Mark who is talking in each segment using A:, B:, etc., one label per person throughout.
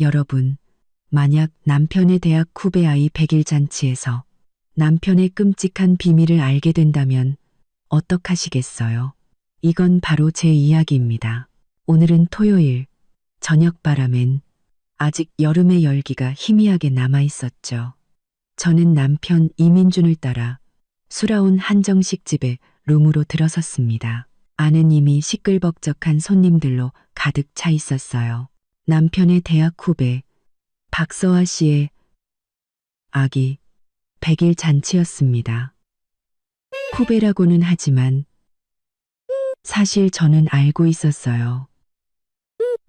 A: 여러분, 만약 남편의 대학 후배 아이 100일 잔치에서 남편의 끔찍한 비밀을 알게 된다면 어떡하시겠어요? 이건 바로 제 이야기입니다. 오늘은 토요일, 저녁 바람엔 아직 여름의 열기가 희미하게 남아 있었죠. 저는 남편 이민준을 따라 수라운 한정식 집에 룸으로 들어섰습니다. 안은 이미 시끌벅적한 손님들로 가득 차 있었어요. 남편의 대학 후배 박서아 씨의 아기 100일 잔치였습니다. 후배라고는 하지만 사실 저는 알고 있었어요.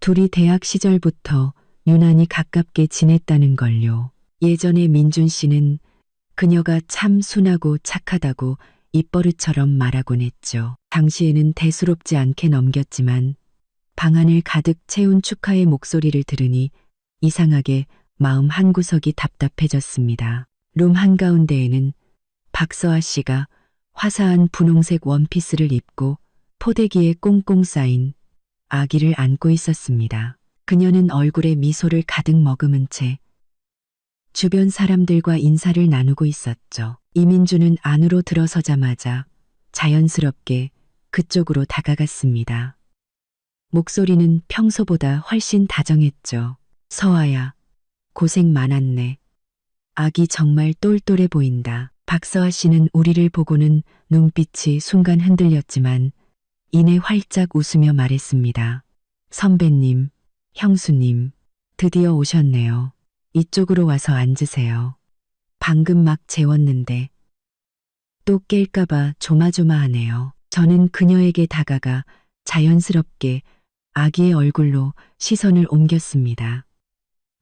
A: 둘이 대학 시절부터 유난히 가깝게 지냈다는 걸요. 예전에 민준 씨는 그녀가 참 순하고 착하다고 입버릇처럼 말하곤 했죠. 당시에는 대수롭지 않게 넘겼지만 방안을 가득 채운 축하의 목소리를 들으니 이상하게 마음 한구석이 답답해졌습니다. 룸 한가운데에는 박서아 씨가 화사한 분홍색 원피스를 입고 포대기에 꽁꽁 쌓인 아기를 안고 있었습니다. 그녀는 얼굴에 미소를 가득 머금은 채 주변 사람들과 인사를 나누고 있었죠. 이민주는 안으로 들어서자마자 자연스럽게 그쪽으로 다가갔습니다. 목소리는 평소보다 훨씬 다정했죠. 서아야, 고생 많았네. 아기 정말 똘똘해 보인다. 박서아 씨는 우리를 보고는 눈빛이 순간 흔들렸지만 이내 활짝 웃으며 말했습니다. 선배님, 형수님, 드디어 오셨네요. 이쪽으로 와서 앉으세요. 방금 막 재웠는데 또 깰까봐 조마조마하네요. 저는 그녀에게 다가가 자연스럽게 아기의 얼굴로 시선을 옮겼습니다.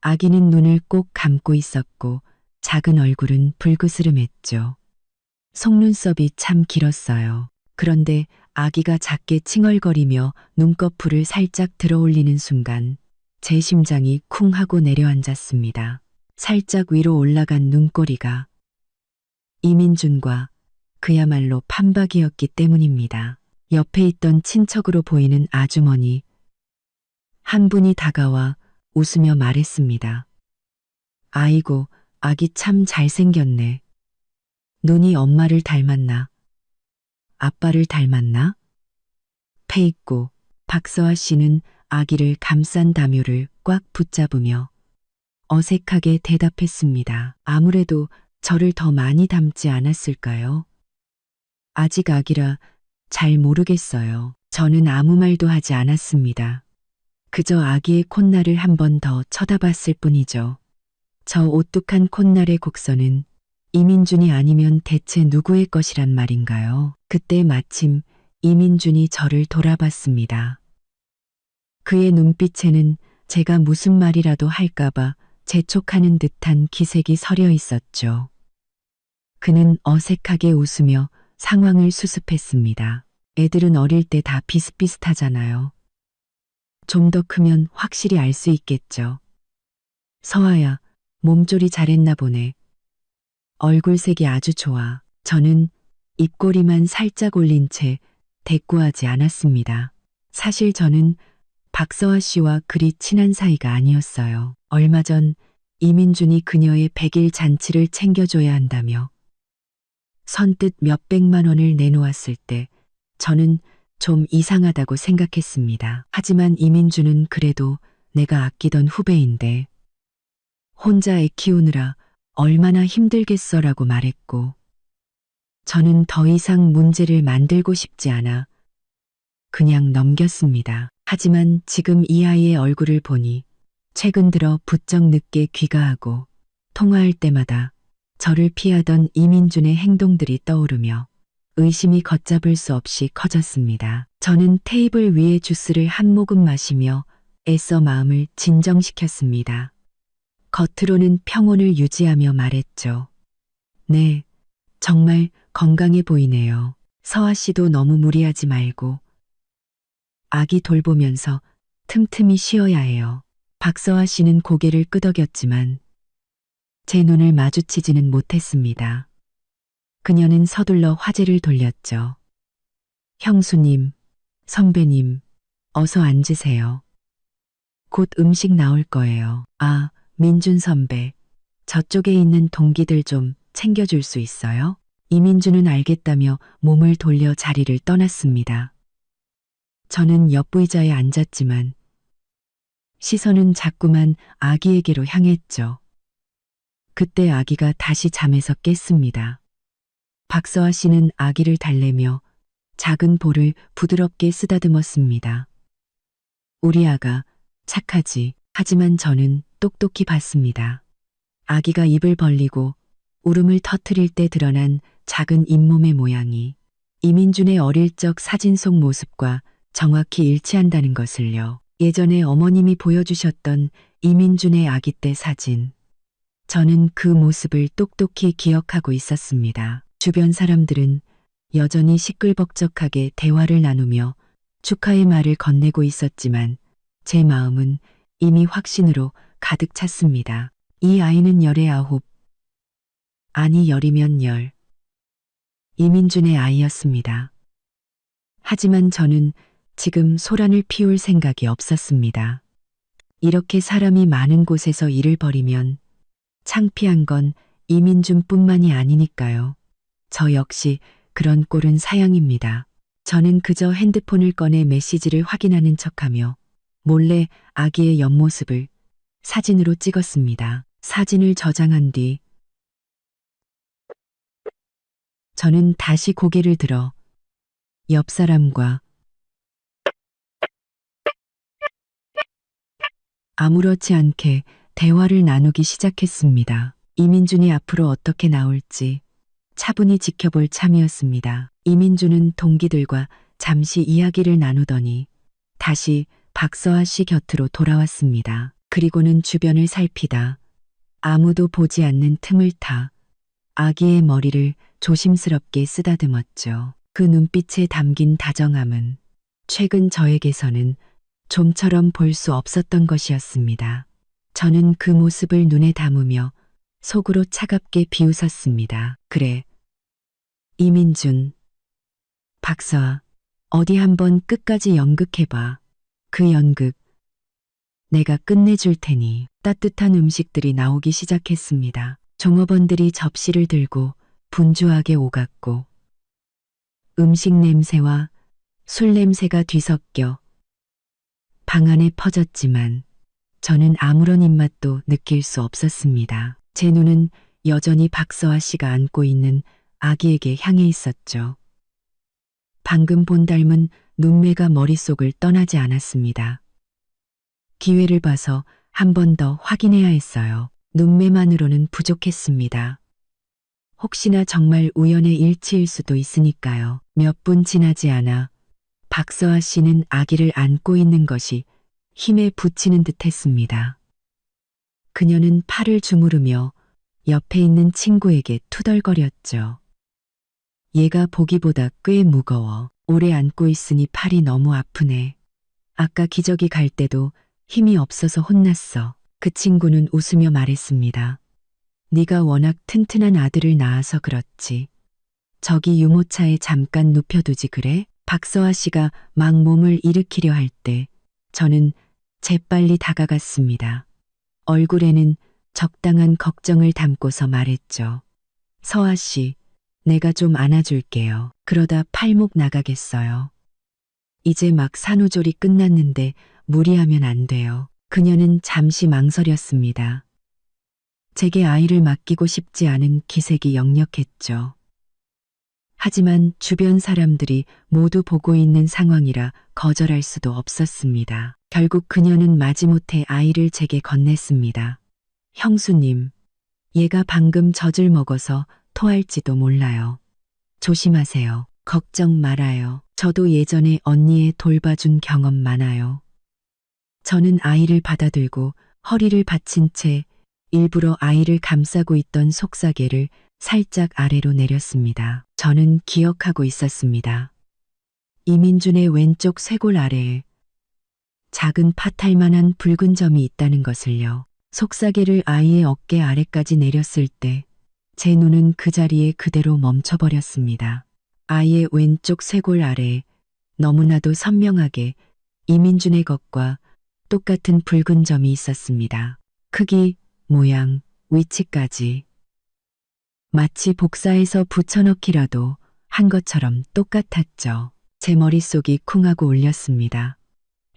A: 아기는 눈을 꼭 감고 있었고 작은 얼굴은 불그스름했죠. 속눈썹이 참 길었어요. 그런데 아기가 작게 칭얼거리며 눈꺼풀을 살짝 들어올리는 순간 제 심장이 쿵 하고 내려앉았습니다. 살짝 위로 올라간 눈꼬리가 이민준과 그야말로 판박이었기 때문입니다. 옆에 있던 친척으로 보이는 아주머니 한 분이 다가와 웃으며 말했습니다. 아이고, 아기 참 잘생겼네. 눈이 엄마를 닮았나? 아빠를 닮았나? 페이꼬 박서아 씨는 아기를 감싼 다묘를 꽉 붙잡으며 어색하게 대답했습니다. 아무래도 저를 더 많이 닮지 않았을까요? 아직 아기라 잘 모르겠어요. 저는 아무 말도 하지 않았습니다. 그저 아기의 콧날을 한 번 더 쳐다봤을 뿐이죠. 저 오뚝한 콧날의 곡선은 이민준이 아니면 대체 누구의 것이란 말인가요? 그때 마침 이민준이 저를 돌아봤습니다. 그의 눈빛에는 제가 무슨 말이라도 할까봐 재촉하는 듯한 기색이 서려 있었죠. 그는 어색하게 웃으며 상황을 수습했습니다. 애들은 어릴 때 다 비슷비슷하잖아요. 좀 더 크면 확실히 알 수 있겠죠. 서아야, 몸조리 잘했나 보네. 얼굴색이 아주 좋아. 저는 입꼬리만 살짝 올린 채 대꾸하지 않았습니다. 사실 저는 박서아 씨와 그리 친한 사이가 아니었어요. 얼마 전 이민준이 그녀의 100일 잔치를 챙겨줘야 한다며 선뜻 몇백만 원을 내놓았을 때 저는 좀 이상하다고 생각했습니다. 하지만 이민준은 그래도 내가 아끼던 후배인데 혼자 애 키우느라 얼마나 힘들겠어라고 말했고 저는 더 이상 문제를 만들고 싶지 않아 그냥 넘겼습니다. 하지만 지금 이 아이의 얼굴을 보니 최근 들어 부쩍 늦게 귀가하고 통화할 때마다 저를 피하던 이민준의 행동들이 떠오르며 의심이 걷잡을 수 없이 커졌습니다. 저는 테이블 위에 주스를 한 모금 마시며 애써 마음을 진정시켰습니다. 겉으로는 평온을 유지하며 말했죠. 네, 정말 건강해 보이네요. 서아 씨도 너무 무리하지 말고 아기 돌보면서 틈틈이 쉬어야 해요. 박서아 씨는 고개를 끄덕였지만 제 눈을 마주치지는 못했습니다. 그녀는 서둘러 화제를 돌렸죠. 형수님, 선배님, 어서 앉으세요. 곧 음식 나올 거예요. 아, 민준 선배. 저쪽에 있는 동기들 좀 챙겨줄 수 있어요? 이민준은 알겠다며 몸을 돌려 자리를 떠났습니다. 저는 옆의자에 앉았지만 시선은 자꾸만 아기에게로 향했죠. 그때 아기가 다시 잠에서 깼습니다. 박서아 씨는 아기를 달래며 작은 볼을 부드럽게 쓰다듬었습니다. 우리 아가 착하지. 하지만 저는 똑똑히 봤습니다. 아기가 입을 벌리고 울음을 터뜨릴 때 드러난 작은 잇몸의 모양이 이민준의 어릴 적 사진 속 모습과 정확히 일치한다는 것을요. 예전에 어머님이 보여주셨던 이민준의 아기 때 사진. 저는 그 모습을 똑똑히 기억하고 있었습니다. 주변 사람들은 여전히 시끌벅적하게 대화를 나누며 축하의 말을 건네고 있었지만 제 마음은 이미 확신으로 가득 찼습니다. 이 아이는 19, 아니 10이면 10. 이민준의 아이였습니다. 하지만 저는 지금 소란을 피울 생각이 없었습니다. 이렇게 사람이 많은 곳에서 일을 벌이면 창피한 건 이민준뿐만이 아니니까요. 저 역시 그런 꼴은 사양입니다. 저는 그저 핸드폰을 꺼내 메시지를 확인하는 척하며 몰래 아기의 옆모습을 사진으로 찍었습니다. 사진을 저장한 뒤 저는 다시 고개를 들어 옆 사람과 아무렇지 않게 대화를 나누기 시작했습니다. 이민준이 앞으로 어떻게 나올지 차분히 지켜볼 참이었습니다. 이민준은 동기들과 잠시 이야기를 나누더니 다시 박서아 씨 곁으로 돌아왔습니다. 그리고는 주변을 살피다 아무도 보지 않는 틈을 타 아기의 머리를 조심스럽게 쓰다듬었죠. 그 눈빛에 담긴 다정함은 최근 저에게서는 좀처럼 볼 수 없었던 것이었습니다. 저는 그 모습을 눈에 담으며 속으로 차갑게 비웃었습니다. 그래. 이민준. 박서아, 어디 한번 끝까지 연극해봐. 그 연극. 내가 끝내줄 테니. 따뜻한 음식들이 나오기 시작했습니다. 종업원들이 접시를 들고 분주하게 오갔고 음식 냄새와 술 냄새가 뒤섞여 방 안에 퍼졌지만 저는 아무런 입맛도 느낄 수 없었습니다. 제 눈은 여전히 박서아 씨가 안고 있는 아기에게 향해 있었죠. 방금 본 닮은 눈매가 머릿속을 떠나지 않았습니다. 기회를 봐서 한 번 더 확인해야 했어요. 눈매만으로는 부족했습니다. 혹시나 정말 우연의 일치일 수도 있으니까요. 몇 분 지나지 않아 박서아 씨는 아기를 안고 있는 것이 힘에 부치는 듯 했습니다. 그녀는 팔을 주무르며 옆에 있는 친구에게 투덜거렸죠. 얘가 보기보다 꽤 무거워. 오래 안고 있으니 팔이 너무 아프네. 아까 기저귀 갈 때도 힘이 없어서 혼났어. 그 친구는 웃으며 말했습니다. 네가 워낙 튼튼한 아들을 낳아서 그렇지. 저기 유모차에 잠깐 눕혀두지 그래? 박서아 씨가 막 몸을 일으키려 할 때 저는 재빨리 다가갔습니다. 얼굴에는 적당한 걱정을 담고서 말했죠. 서아 씨, 내가 좀 안아줄게요. 그러다 팔목 나가겠어요. 이제 막 산후조리 끝났는데 무리하면 안 돼요. 그녀는 잠시 망설였습니다. 제게 아이를 맡기고 싶지 않은 기색이 역력했죠. 하지만 주변 사람들이 모두 보고 있는 상황이라 거절할 수도 없었습니다. 결국 그녀는 마지못해 아이를 제게 건넸습니다. 형수님, 얘가 방금 젖을 먹어서 토할지도 몰라요. 조심하세요. 걱정 말아요. 저도 예전에 언니의 돌봐준 경험 많아요. 저는 아이를 받아들고 허리를 받친 채 일부러 아이를 감싸고 있던 속사계를 살짝 아래로 내렸습니다. 저는 기억하고 있었습니다. 이민준의 왼쪽 쇄골 아래에 작은 파탈만한 붉은 점이 있다는 것을요. 속사계를 아이의 어깨 아래까지 내렸을 때 제 눈은 그 자리에 그대로 멈춰버렸습니다. 아이의 왼쪽 쇄골 아래에 너무나도 선명하게 이민준의 것과 똑같은 붉은 점이 있었습니다. 크기, 모양, 위치까지. 마치 복사해서 붙여넣기라도 한 것처럼 똑같았죠. 제 머릿속이 쿵 하고 울렸습니다.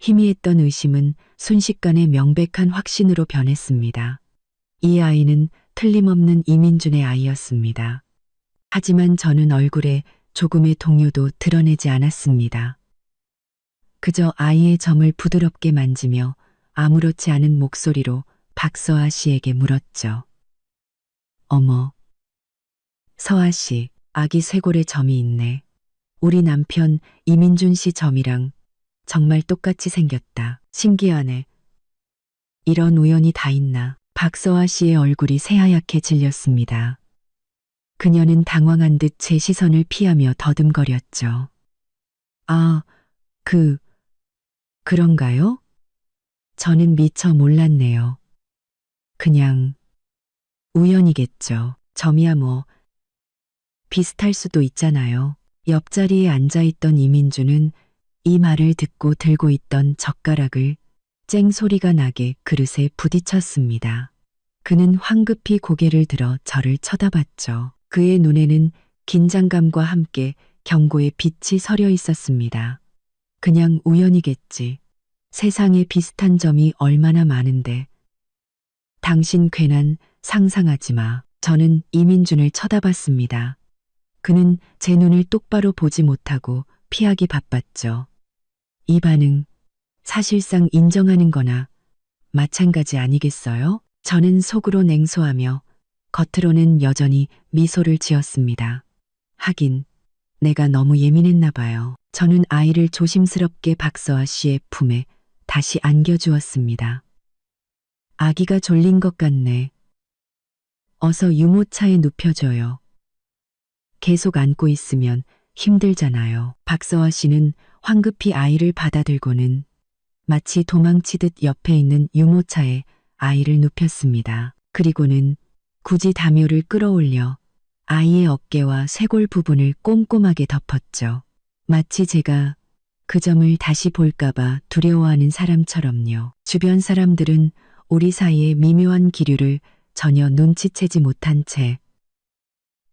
A: 희미했던 의심은 순식간에 명백한 확신으로 변했습니다. 이 아이는 틀림없는 이민준의 아이였습니다. 하지만 저는 얼굴에 조금의 동요도 드러내지 않았습니다. 그저 아이의 점을 부드럽게 만지며 아무렇지 않은 목소리로 박서아 씨에게 물었죠. 어머, 서아 씨, 아기 쇄골에 점이 있네. 우리 남편 이민준 씨 점이랑 정말 똑같이 생겼다. 신기하네. 이런 우연이 다 있나. 박서아 씨의 얼굴이 새하얗게 질렸습니다. 그녀는 당황한 듯 제 시선을 피하며 더듬거렸죠. 아, 그런가요? 저는 미처 몰랐네요. 그냥 우연이겠죠. 점이야 뭐 비슷할 수도 있잖아요. 옆자리에 앉아있던 이민주는 이 말을 듣고 들고 있던 젓가락을 쨍 소리가 나게 그릇에 부딪혔습니다. 그는 황급히 고개를 들어 저를 쳐다봤죠. 그의 눈에는 긴장감과 함께 경고의 빛이 서려 있었습니다. 그냥 우연이겠지. 세상에 비슷한 점이 얼마나 많은데. 당신 괜한 상상하지 마. 저는 이민준을 쳐다봤습니다. 그는 제 눈을 똑바로 보지 못하고 피하기 바빴죠. 이 반응, 사실상 인정하는 거나 마찬가지 아니겠어요? 저는 속으로 냉소하며 겉으로는 여전히 미소를 지었습니다. 하긴 내가 너무 예민했나 봐요. 저는 아이를 조심스럽게 박서아 씨의 품에 다시 안겨주었습니다. 아기가 졸린 것 같네. 어서 유모차에 눕혀줘요. 계속 안고 있으면 힘들잖아요. 박서아 씨는 황급히 아이를 받아들고는 마치 도망치듯 옆에 있는 유모차에 아이를 눕혔습니다. 그리고는 굳이 담요를 끌어올려 아이의 어깨와 쇄골 부분을 꼼꼼하게 덮었죠. 마치 제가 그 점을 다시 볼까봐 두려워하는 사람처럼요. 주변 사람들은 우리 사이의 미묘한 기류를 전혀 눈치채지 못한 채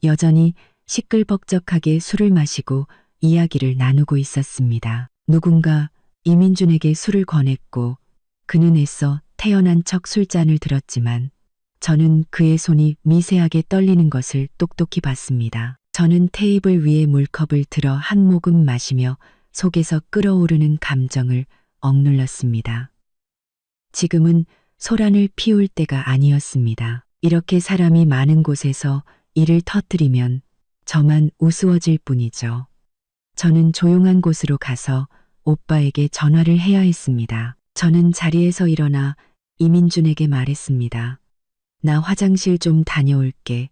A: 여전히 시끌벅적하게 술을 마시고 이야기를 나누고 있었습니다. 누군가 이민준에게 술을 권했고 그는 애써 태연한 척 술잔을 들었지만 저는 그의 손이 미세하게 떨리는 것을 똑똑히 봤습니다. 저는 테이블 위에 물컵을 들어 한 모금 마시며 속에서 끓어오르는 감정을 억눌렀습니다. 지금은 소란을 피울 때가 아니었습니다. 이렇게 사람이 많은 곳에서 일을 터뜨리면 저만 우스워질 뿐이죠. 저는 조용한 곳으로 가서 오빠에게 전화를 해야 했습니다. 저는 자리에서 일어나 이민준에게 말했습니다. 나 화장실 좀 다녀올게.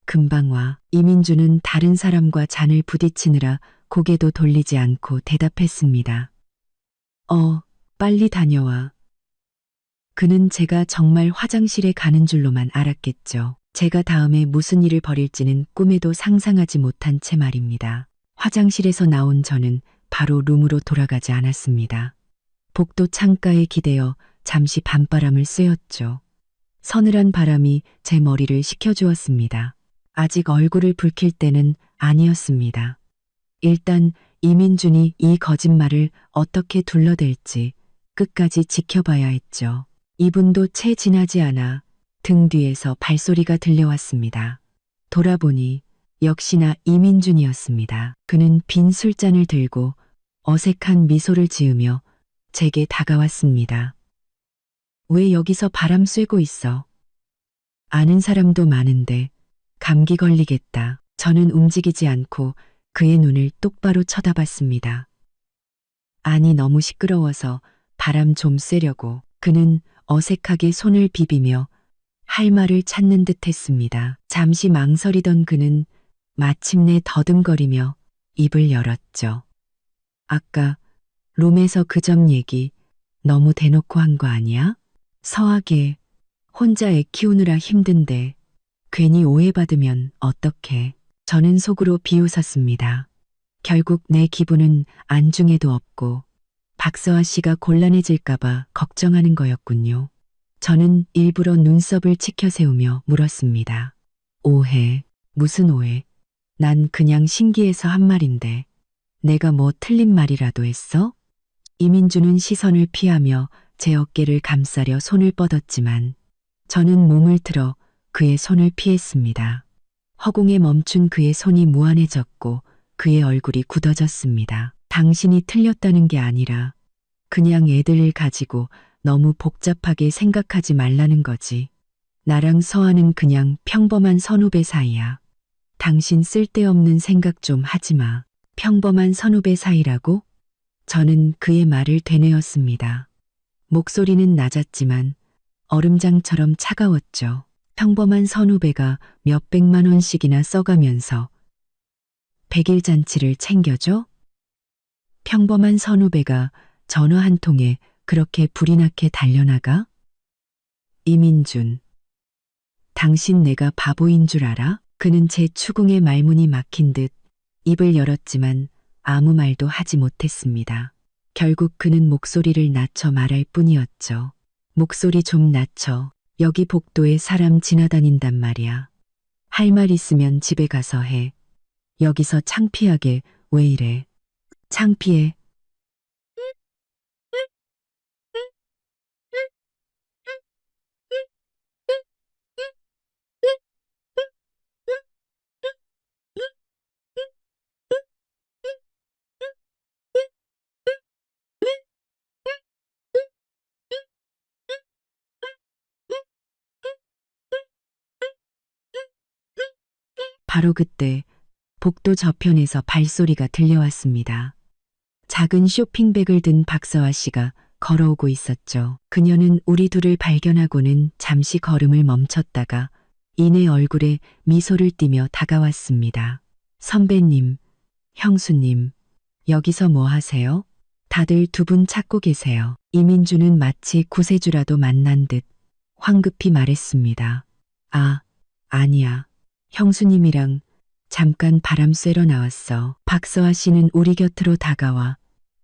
A: 금방 와. 이민준은 다른 사람과 잔을 부딪히느라 고개도 돌리지 않고 대답했습니다. 빨리 다녀와. 그는 제가 정말 화장실에 가는 줄로만 알았겠죠. 제가 다음에 무슨 일을 벌일지는 꿈에도 상상하지 못한 채 말입니다. 화장실에서 나온 저는 바로 룸으로 돌아가지 않았습니다. 복도 창가에 기대어 잠시 밤바람을 쐬었죠. 서늘한 바람이 제 머리를 식혀주었습니다. 아직 얼굴을 붉힐 때는 아니었습니다. 일단 이민준이 이 거짓말을 어떻게 둘러댈지 끝까지 지켜봐야 했죠. 2분도 채 지나지 않아 등 뒤에서 발소리가 들려왔습니다. 돌아보니 역시나 이민준이었습니다. 그는 빈 술잔을 들고 어색한 미소를 지으며 제게 다가왔습니다. 왜 여기서 바람 쐬고 있어? 아는 사람도 많은데 감기 걸리겠다. 저는 움직이지 않고 그의 눈을 똑바로 쳐다봤습니다. 아니 너무 시끄러워서 바람 좀 쐬려고. 그는 어색하게 손을 비비며 할 말을 찾는 듯 했습니다. 잠시 망설이던 그는 마침내 더듬거리며 입을 열었죠. 아까 룸에서 그 점 얘기 너무 대놓고 한 거 아니야? 서하게 혼자 애 키우느라 힘든데 괜히 오해받으면 어떡해. 저는 속으로 비웃었습니다. 결국 내 기분은 안중에도 없고 박서아 씨가 곤란해질까봐 걱정하는 거였군요. 저는 일부러 눈썹을 치켜 세우며 물었습니다. 오해, 무슨 오해? 난 그냥 신기해서 한 말인데 내가 뭐 틀린 말이라도 했어? 이민주는 시선을 피하며 제 어깨를 감싸려 손을 뻗었지만 저는 몸을 틀어 그의 손을 피했습니다. 허공에 멈춘 그의 손이 무한해졌고 그의 얼굴이 굳어졌습니다. 당신이 틀렸다는 게 아니라 그냥 애들을 가지고 너무 복잡하게 생각하지 말라는 거지. 나랑 서아는 그냥 평범한 선후배 사이야. 당신 쓸데없는 생각 좀 하지 마. 평범한 선후배 사이라고? 저는 그의 말을 되뇌었습니다. 목소리는 낮았지만 얼음장처럼 차가웠죠. 평범한 선후배가 몇백만 원씩이나 써가면서 100일 잔치를 챙겨줘? 평범한 선후배가 전화 한 통에 그렇게 불이 나게 달려나가? 이민준, 당신 내가 바보인 줄 알아? 그는 제 추궁의 말문이 막힌 듯 입을 열었지만 아무 말도 하지 못했습니다. 결국 그는 목소리를 낮춰 말할 뿐이었죠. 목소리 좀 낮춰. 여기 복도에 사람 지나다닌단 말이야. 할 말 있으면 집에 가서 해. 여기서 창피하게 왜 이래? 창피해. 바로 그때 복도 저편에서 발소리가 들려왔습니다. 작은 쇼핑백을 든 박서아 씨가 걸어오고 있었죠. 그녀는 우리 둘을 발견하고는 잠시 걸음을 멈췄다가 이내 얼굴에 미소를 띠며 다가왔습니다. 선배님, 형수님, 여기서 뭐 하세요? 다들 두 분 찾고 계세요. 이민주는 마치 구세주라도 만난 듯 황급히 말했습니다. 아, 아니야. 형수님이랑 잠깐 바람 쐬러 나왔어. 박서아 씨는 우리 곁으로 다가와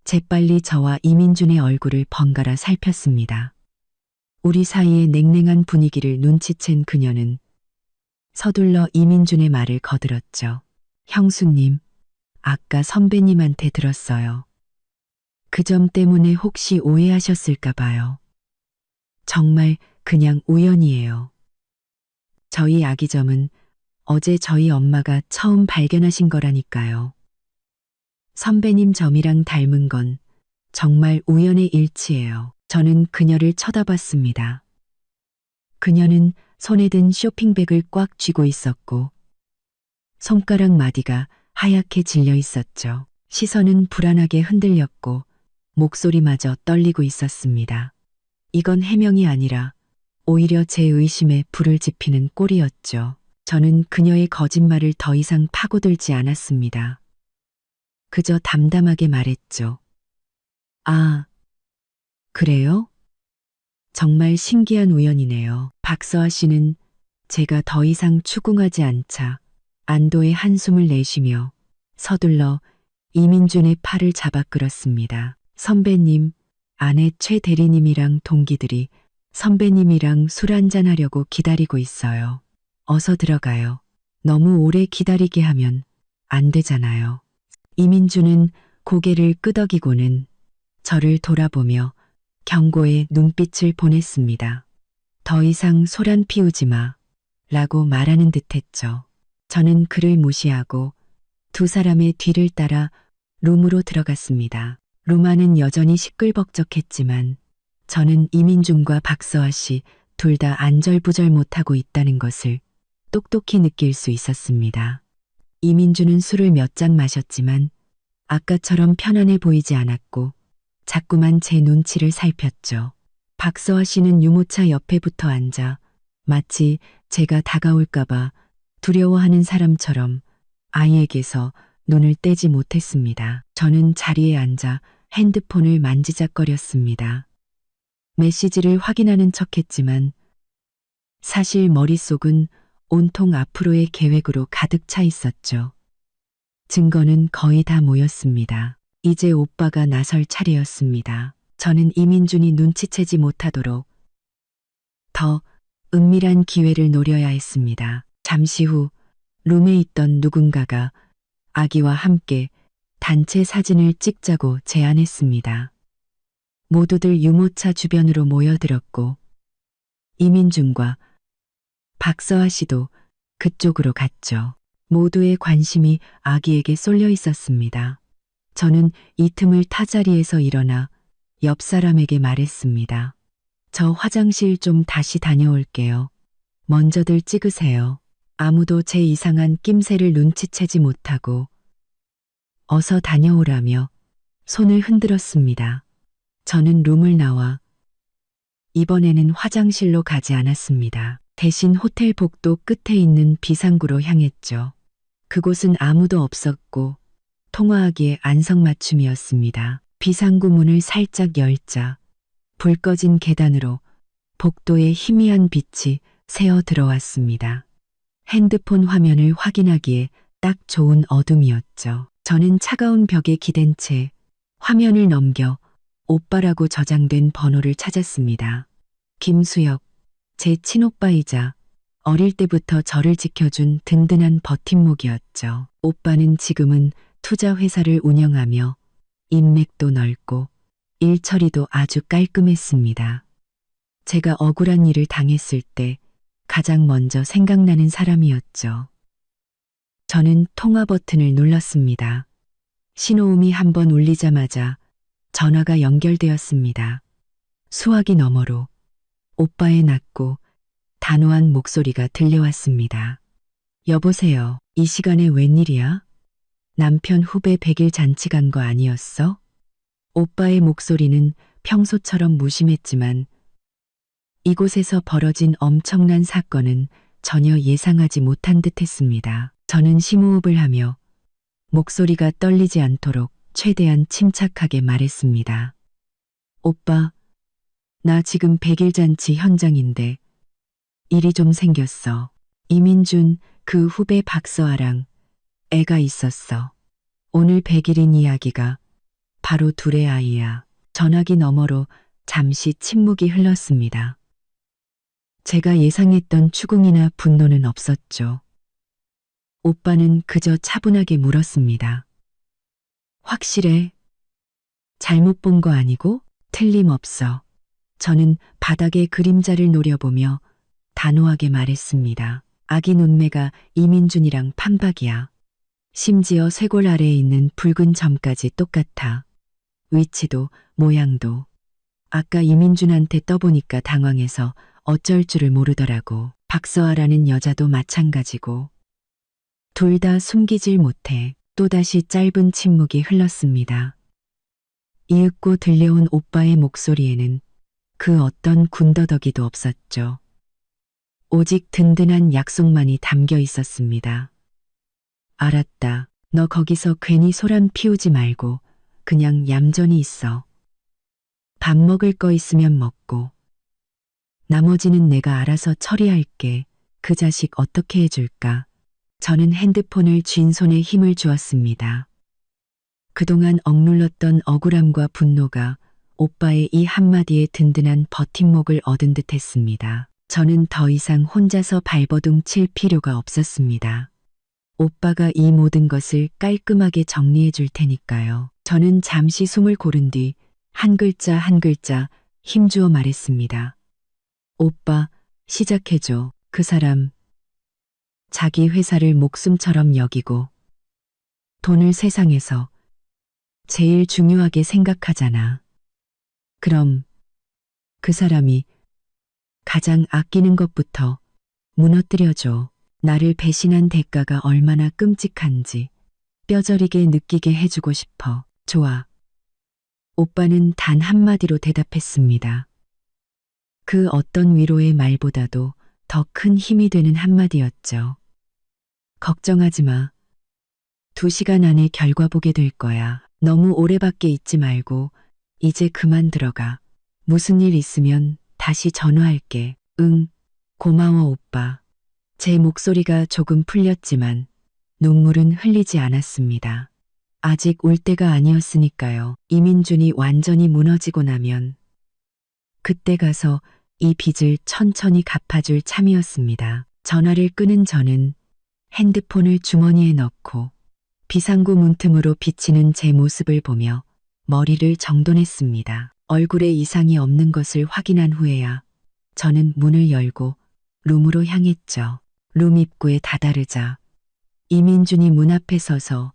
A: 재빨리 저와 이민준의 얼굴을 번갈아 살폈습니다. 우리 사이의 냉랭한 분위기를 눈치챈 그녀는 서둘러 이민준의 말을 거들었죠. 형수님, 아까 선배님한테 들었어요. 그 점 때문에 혹시 오해하셨을까 봐요. 정말 그냥 우연이에요. 저희 아기점은 어제 저희 엄마가 처음 발견하신 거라니까요. 선배님 점이랑 닮은 건 정말 우연의 일치예요. 저는 그녀를 쳐다봤습니다. 그녀는 손에 든 쇼핑백을 꽉 쥐고 있었고 손가락 마디가 하얗게 질려 있었죠. 시선은 불안하게 흔들렸고 목소리마저 떨리고 있었습니다. 이건 해명이 아니라 오히려 제 의심에 불을 지피는 꼴이었죠. 저는 그녀의 거짓말을 더 이상 파고들지 않았습니다. 그저 담담하게 말했죠. 아, 그래요? 정말 신기한 우연이네요. 박서아 씨는 제가 더 이상 추궁하지 않자 안도의 한숨을 내쉬며 서둘러 이민준의 팔을 잡아 끌었습니다. 선배님, 아내 최 대리님이랑 동기들이 선배님이랑 술 한잔하려고 기다리고 있어요. 어서 들어가요. 너무 오래 기다리게 하면 안 되잖아요. 이민주는 고개를 끄덕이고는 저를 돌아보며 경고의 눈빛을 보냈습니다. 더 이상 소란 피우지 마 라고 말하는 듯했죠. 저는 그를 무시하고 두 사람의 뒤를 따라 룸으로 들어갔습니다. 룸 안은 여전히 시끌벅적했지만 저는 이민준과 박서아 씨 둘 다 안절부절 못하고 있다는 것을 똑똑히 느낄 수 있었습니다. 이민준은 술을 몇 잔 마셨지만 아까처럼 편안해 보이지 않았고 자꾸만 제 눈치를 살폈죠. 박서아 씨는 유모차 옆에 붙어 앉아 마치 제가 다가올까봐 두려워하는 사람처럼 아이에게서 눈을 떼지 못했습니다. 저는 자리에 앉아 핸드폰을 만지작거렸습니다. 메시지를 확인하는 척했지만 사실 머릿속은 온통 앞으로의 계획으로 가득 차 있었죠. 증거는 거의 다 모였습니다. 이제 오빠가 나설 차례였습니다. 저는 이민준이 눈치채지 못하도록 더 은밀한 기회를 노려야 했습니다. 잠시 후 룸에 있던 누군가가 아기와 함께 단체 사진을 찍자고 제안했습니다. 모두들 유모차 주변으로 모여들었고 이민준과 박서아 씨도 그쪽으로 갔죠. 모두의 관심이 아기에게 쏠려 있었습니다. 저는 이 틈을 타 자리에서 일어나 옆 사람에게 말했습니다. 저 화장실 좀 다시 다녀올게요. 먼저들 찍으세요. 아무도 제 이상한 낌새를 눈치채지 못하고 어서 다녀오라며 손을 흔들었습니다. 저는 룸을 나와 이번에는 화장실로 가지 않았습니다. 대신 호텔 복도 끝에 있는 비상구로 향했죠. 그곳은 아무도 없었고 통화하기에 안성맞춤이었습니다. 비상구 문을 살짝 열자 불 꺼진 계단으로 복도에 희미한 빛이 새어 들어왔습니다. 핸드폰 화면을 확인하기에 딱 좋은 어둠이었죠. 저는 차가운 벽에 기댄 채 화면을 넘겨 오빠라고 저장된 번호를 찾았습니다. 김수혁, 제 친오빠이자 어릴 때부터 저를 지켜준 든든한 버팀목이었죠. 오빠는 지금은 투자 회사를 운영하며 인맥도 넓고 일 처리도 아주 깔끔했습니다. 제가 억울한 일을 당했을 때 가장 먼저 생각나는 사람이었죠. 저는 통화 버튼을 눌렀습니다. 신호음이 한번 울리자마자 전화가 연결되었습니다. 수화기 너머로 오빠의 낮고 단호한 목소리가 들려왔습니다. 여보세요. 이 시간에 웬일이야? 남편 후배 100일 잔치 간 거 아니었어? 오빠의 목소리는 평소처럼 무심했지만 이곳에서 벌어진 엄청난 사건은 전혀 예상하지 못한 듯했습니다. 저는 심호흡을 하며 목소리가 떨리지 않도록 최대한 침착하게 말했습니다. 오빠, 나 지금 100일 잔치 현장인데 일이 좀 생겼어. 이민준, 그 후배 박서아랑 애가 있었어. 오늘 100일인 이야기가 바로 둘의 아이야. 전화기 너머로 잠시 침묵이 흘렀습니다. 제가 예상했던 추궁이나 분노는 없었죠. 오빠는 그저 차분하게 물었습니다. 확실해? 잘못 본 거 아니고? 틀림없어. 저는 바닥의 그림자를 노려보며 단호하게 말했습니다. 아기 눈매가 이민준이랑 판박이야. 심지어 쇄골 아래에 있는 붉은 점까지 똑같아. 위치도 모양도. 아까 이민준한테 떠보니까 당황해서 어쩔 줄을 모르더라고. 박서아라는 여자도 마찬가지고. 둘 다 숨기질 못해. 또다시 짧은 침묵이 흘렀습니다. 이윽고 들려온 오빠의 목소리에는 그 어떤 군더더기도 없었죠. 오직 든든한 약속만이 담겨 있었습니다. 알았다. 너 거기서 괜히 소란 피우지 말고 그냥 얌전히 있어. 밥 먹을 거 있으면 먹고. 나머지는 내가 알아서 처리할게. 그 자식 어떻게 해줄까? 저는 핸드폰을 쥔 손에 힘을 주었습니다. 그동안 억눌렀던 억울함과 분노가 오빠의 이 한마디에 든든한 버팀목을 얻은 듯 했습니다. 저는 더 이상 혼자서 발버둥 칠 필요가 없었습니다. 오빠가 이 모든 것을 깔끔하게 정리해 줄 테니까요. 저는 잠시 숨을 고른 뒤 한 글자 한 글자 힘주어 말했습니다. 오빠, 시작해줘. 그 사람 자기 회사를 목숨처럼 여기고 돈을 세상에서 제일 중요하게 생각하잖아. 그럼 그 사람이 가장 아끼는 것부터 무너뜨려줘. 나를 배신한 대가가 얼마나 끔찍한지 뼈저리게 느끼게 해주고 싶어. 좋아. 오빠는 단 한마디로 대답했습니다. 그 어떤 위로의 말보다도 더 큰 힘이 되는 한마디였죠. 걱정하지 마. 2시간 안에 결과 보게 될 거야. 너무 오래 밖에 있지 말고 이제 그만 들어가. 무슨 일 있으면 다시 전화할게. 응, 고마워 오빠. 제 목소리가 조금 풀렸지만 눈물은 흘리지 않았습니다. 아직 올 때가 아니었으니까요. 이민준이 완전히 무너지고 나면 그때 가서 이 빚을 천천히 갚아줄 참이었습니다. 전화를 끊은 저는 핸드폰을 주머니에 넣고 비상구 문틈으로 비치는 제 모습을 보며 머리를 정돈했습니다. 얼굴에 이상이 없는 것을 확인한 후에야 저는 문을 열고 룸으로 향했죠. 룸 입구에 다다르자 이민준이 문 앞에 서서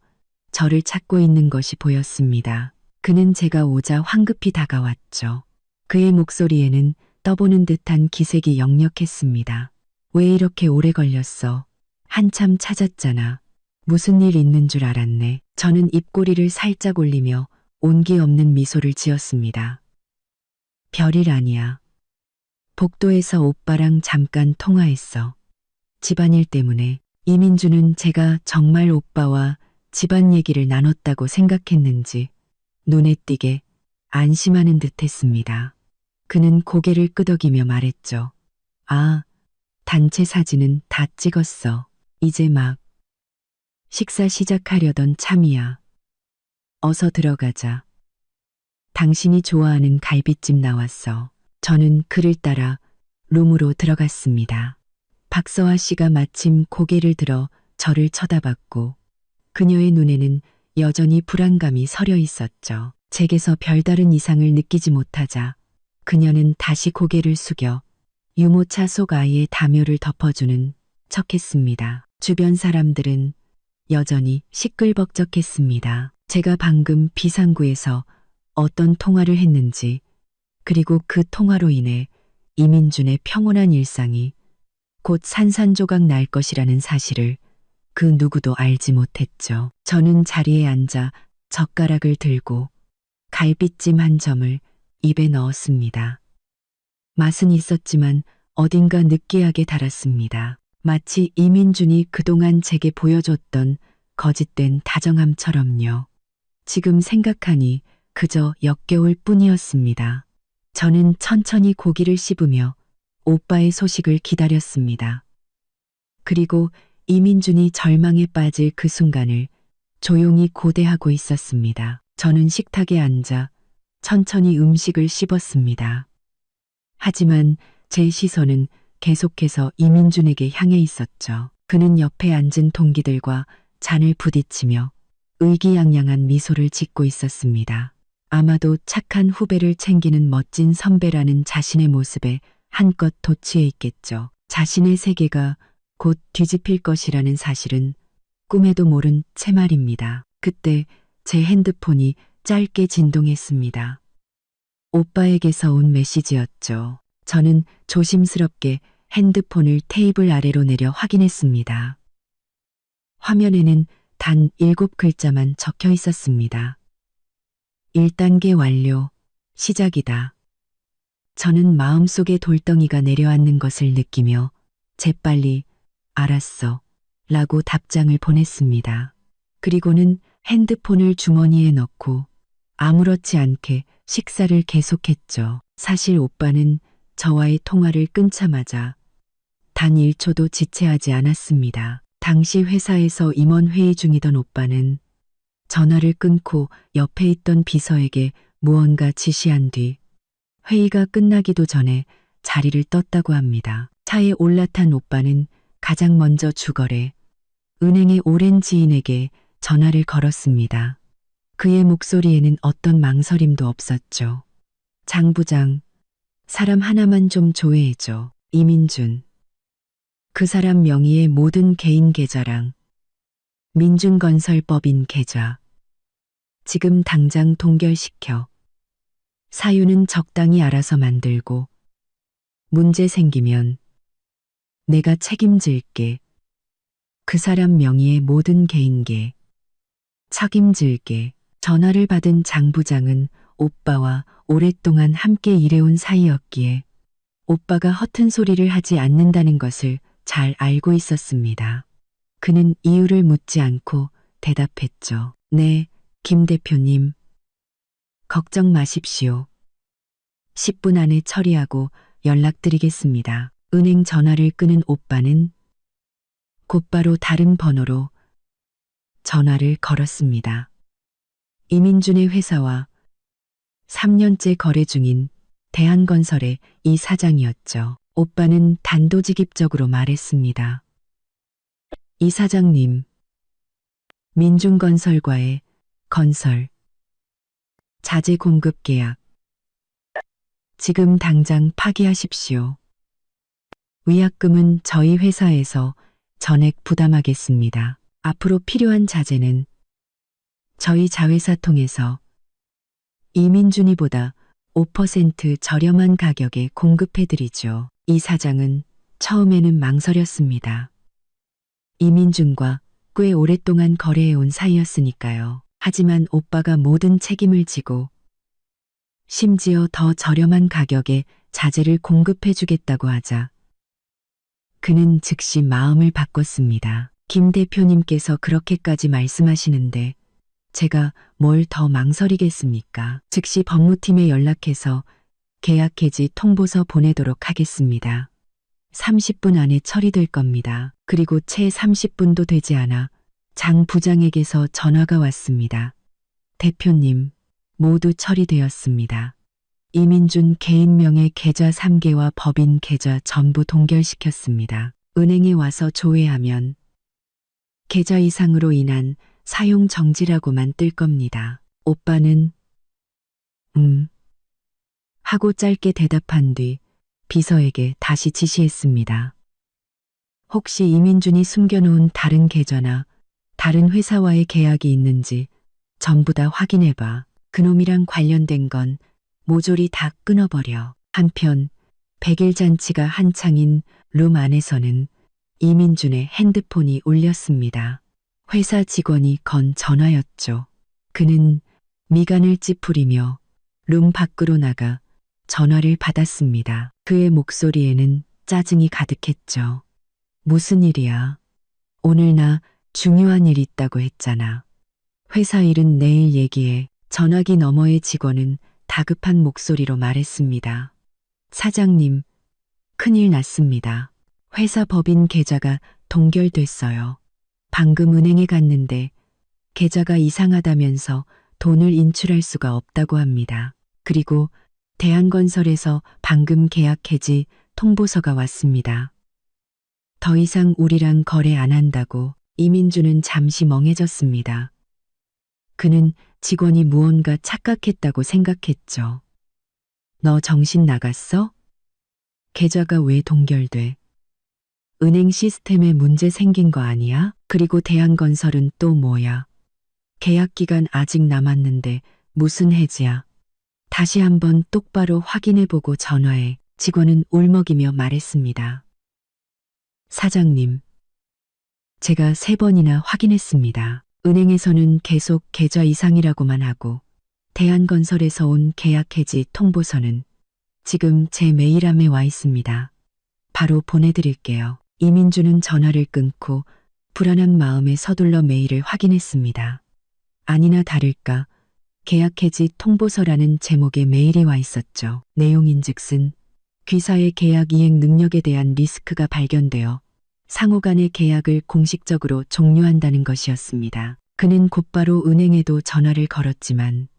A: 저를 찾고 있는 것이 보였습니다. 그는 제가 오자 황급히 다가왔죠. 그의 목소리에는 떠보는 듯한 기색이 역력했습니다. 왜 이렇게 오래 걸렸어? 한참 찾았잖아. 무슨 일 있는 줄 알았네. 저는 입꼬리를 살짝 올리며 온기 없는 미소를 지었습니다. 별일 아니야. 복도에서 오빠랑 잠깐 통화했어. 집안일 때문에. 이민주는 제가 정말 오빠와 집안 얘기를 나눴다고 생각했는지 눈에 띄게 안심하는 듯 했습니다. 그는 고개를 끄덕이며 말했죠. 아, 단체 사진은 다 찍었어. 이제 막 식사 시작하려던 참이야. 어서 들어가자. 당신이 좋아하는 갈비찜 나왔어. 저는 그를 따라 룸으로 들어갔습니다. 박서아 씨가 마침 고개를 들어 저를 쳐다봤고 그녀의 눈에는 여전히 불안감이 서려 있었죠. 제게서 별다른 이상을 느끼지 못하자 그녀는 다시 고개를 숙여 유모차 속 아이의 담요를 덮어주는 척했습니다. 주변 사람들은 여전히 시끌벅적했습니다. 제가 방금 비상구에서 어떤 통화를 했는지 그리고 그 통화로 인해 이민준의 평온한 일상이 곧 산산조각 날 것이라는 사실을 그 누구도 알지 못했죠. 저는 자리에 앉아 젓가락을 들고 갈비찜 한 점을 입에 넣었습니다. 맛은 있었지만 어딘가 느끼하게 달았습니다. 마치 이민준이 그동안 제게 보여줬던 거짓된 다정함처럼요. 지금 생각하니 그저 역겨울 뿐이었습니다. 저는 천천히 고기를 씹으며 오빠의 소식을 기다렸습니다. 그리고 이민준이 절망에 빠질 그 순간을 조용히 고대하고 있었습니다. 저는 식탁에 앉아 천천히 음식을 씹었습니다. 하지만 제 시선은 계속해서 이민준에게 향해 있었죠. 그는 옆에 앉은 동기들과 잔을 부딪히며 의기양양한 미소를 짓고 있었습니다. 아마도 착한 후배를 챙기는 멋진 선배라는 자신의 모습에 한껏 도취해 있겠죠. 자신의 세계가 곧 뒤집힐 것이라는 사실은 꿈에도 모른 채 말입니다. 그때 제 핸드폰이 짧게 진동했습니다. 오빠에게서 온 메시지였죠. 저는 조심스럽게 핸드폰을 테이블 아래로 내려 확인했습니다. 화면에는 단 7글자만 적혀 있었습니다. 1단계 완료, 시작이다. 저는 마음속에 돌덩이가 내려앉는 것을 느끼며 재빨리 알았어 라고 답장을 보냈습니다. 그리고는 핸드폰을 주머니에 넣고 아무렇지 않게 식사를 계속했죠. 사실 오빠는 저와의 통화를 끊자마자 단 1초도 지체하지 않았습니다. 당시 회사에서 임원회의 중이던 오빠는 전화를 끊고 옆에 있던 비서에게 무언가 지시한 뒤 회의가 끝나기도 전에 자리를 떴다고 합니다. 차에 올라탄 오빠는 가장 먼저 주거래 은행의 오랜 지인에게 전화를 걸었습니다. 그의 목소리에는 어떤 망설임도 없었죠. 장 부장, 사람 하나만 좀 조회해줘. 이민준. 그 사람 명의의 모든 개인 계좌랑 민준건설법인 계좌. 지금 당장 동결시켜. 사유는 적당히 알아서 만들고 문제 생기면 내가 책임질게. 그 사람 명의의 모든 개인계 책임질게. 전화를 받은 장 부장은 오빠와 오랫동안 함께 일해온 사이였기에 오빠가 허튼 소리를 하지 않는다는 것을 잘 알고 있었습니다. 그는 이유를 묻지 않고 대답했죠. 네, 김 대표님. 걱정 마십시오. 10분 안에 처리하고 연락드리겠습니다. 은행 전화를 끊은 오빠는 곧바로 다른 번호로 전화를 걸었습니다. 이민준의 회사와 3년째 거래 중인 대한건설의 이 사장이었죠. 오빠는 단도직입적으로 말했습니다. 이 사장님, 민중건설과의 건설, 자재 공급 계약, 지금 당장 파기하십시오. 위약금은 저희 회사에서 전액 부담하겠습니다. 앞으로 필요한 자재는 저희 자회사 통해서 이민준이보다 5% 저렴한 가격에 공급해드리죠. 이 사장은 처음에는 망설였습니다. 이민준과 꽤 오랫동안 거래해온 사이였으니까요. 하지만 오빠가 모든 책임을 지고 심지어 더 저렴한 가격에 자재를 공급해주겠다고 하자 그는 즉시 마음을 바꿨습니다. 김 대표님께서 그렇게까지 말씀하시는데 제가 뭘 더 망설이겠습니까? 즉시 법무팀에 연락해서 계약 해지 통보서 보내도록 하겠습니다. 30분 안에 처리될 겁니다. 그리고 채 30분도 되지 않아 장 부장에게서 전화가 왔습니다. 대표님, 모두 처리되었습니다. 이민준 개인명의 계좌 3개와 법인 계좌 전부 동결시켰습니다. 은행에 와서 조회하면 계좌 이상으로 인한 사용 정지라고만 뜰 겁니다. 오빠는 하고 짧게 대답한 뒤 비서에게 다시 지시했습니다. 혹시 이민준이 숨겨놓은 다른 계좌나 다른 회사와의 계약이 있는지 전부 다 확인해봐. 그놈이랑 관련된 건 모조리 다 끊어버려. 한편 100일 잔치가 한창인 룸 안에서는 이민준의 핸드폰이 울렸습니다. 회사 직원이 건 전화였죠. 그는 미간을 찌푸리며 룸 밖으로 나가 전화를 받았습니다. 그의 목소리에는 짜증이 가득했죠. 무슨 일이야? 오늘 나 중요한 일 있다고 했잖아. 회사 일은 내일 얘기해. 전화기 너머의 직원은 다급한 목소리로 말했습니다. 사장님, 큰일 났습니다. 회사 법인 계좌가 동결됐어요. 방금 은행에 갔는데 계좌가 이상하다면서 돈을 인출할 수가 없다고 합니다. 그리고 대한건설에서 방금 계약 해지 통보서가 왔습니다. 더 이상 우리랑 거래 안 한다고. 이민준은 잠시 멍해졌습니다. 그는 직원이 무언가 착각했다고 생각했죠. 너 정신 나갔어? 계좌가 왜 동결돼? 은행 시스템에 문제 생긴 거 아니야? 그리고 대한건설은 또 뭐야? 계약 기간 아직 남았는데 무슨 해지야? 다시 한번 똑바로 확인해보고 전화해. 직원은 울먹이며 말했습니다. 사장님, 제가 3번이나 확인했습니다. 은행에서는 계속 계좌 이상이라고만 하고 대한건설에서 온 계약 해지 통보서는 지금 제 메일함에 와 있습니다. 바로 보내드릴게요. 이민준은 전화를 끊고 불안한 마음에 서둘러 메일을 확인했습니다. 아니나 다를까 계약 해지 통보서라는 제목의 메일이 와 있었죠. 내용인즉슨 귀사의 계약 이행 능력에 대한 리스크가 발견되어 상호 간의 계약을 공식적으로 종료한다는 것이었습니다. 그는 곧바로 은행에도 전화를 걸었지만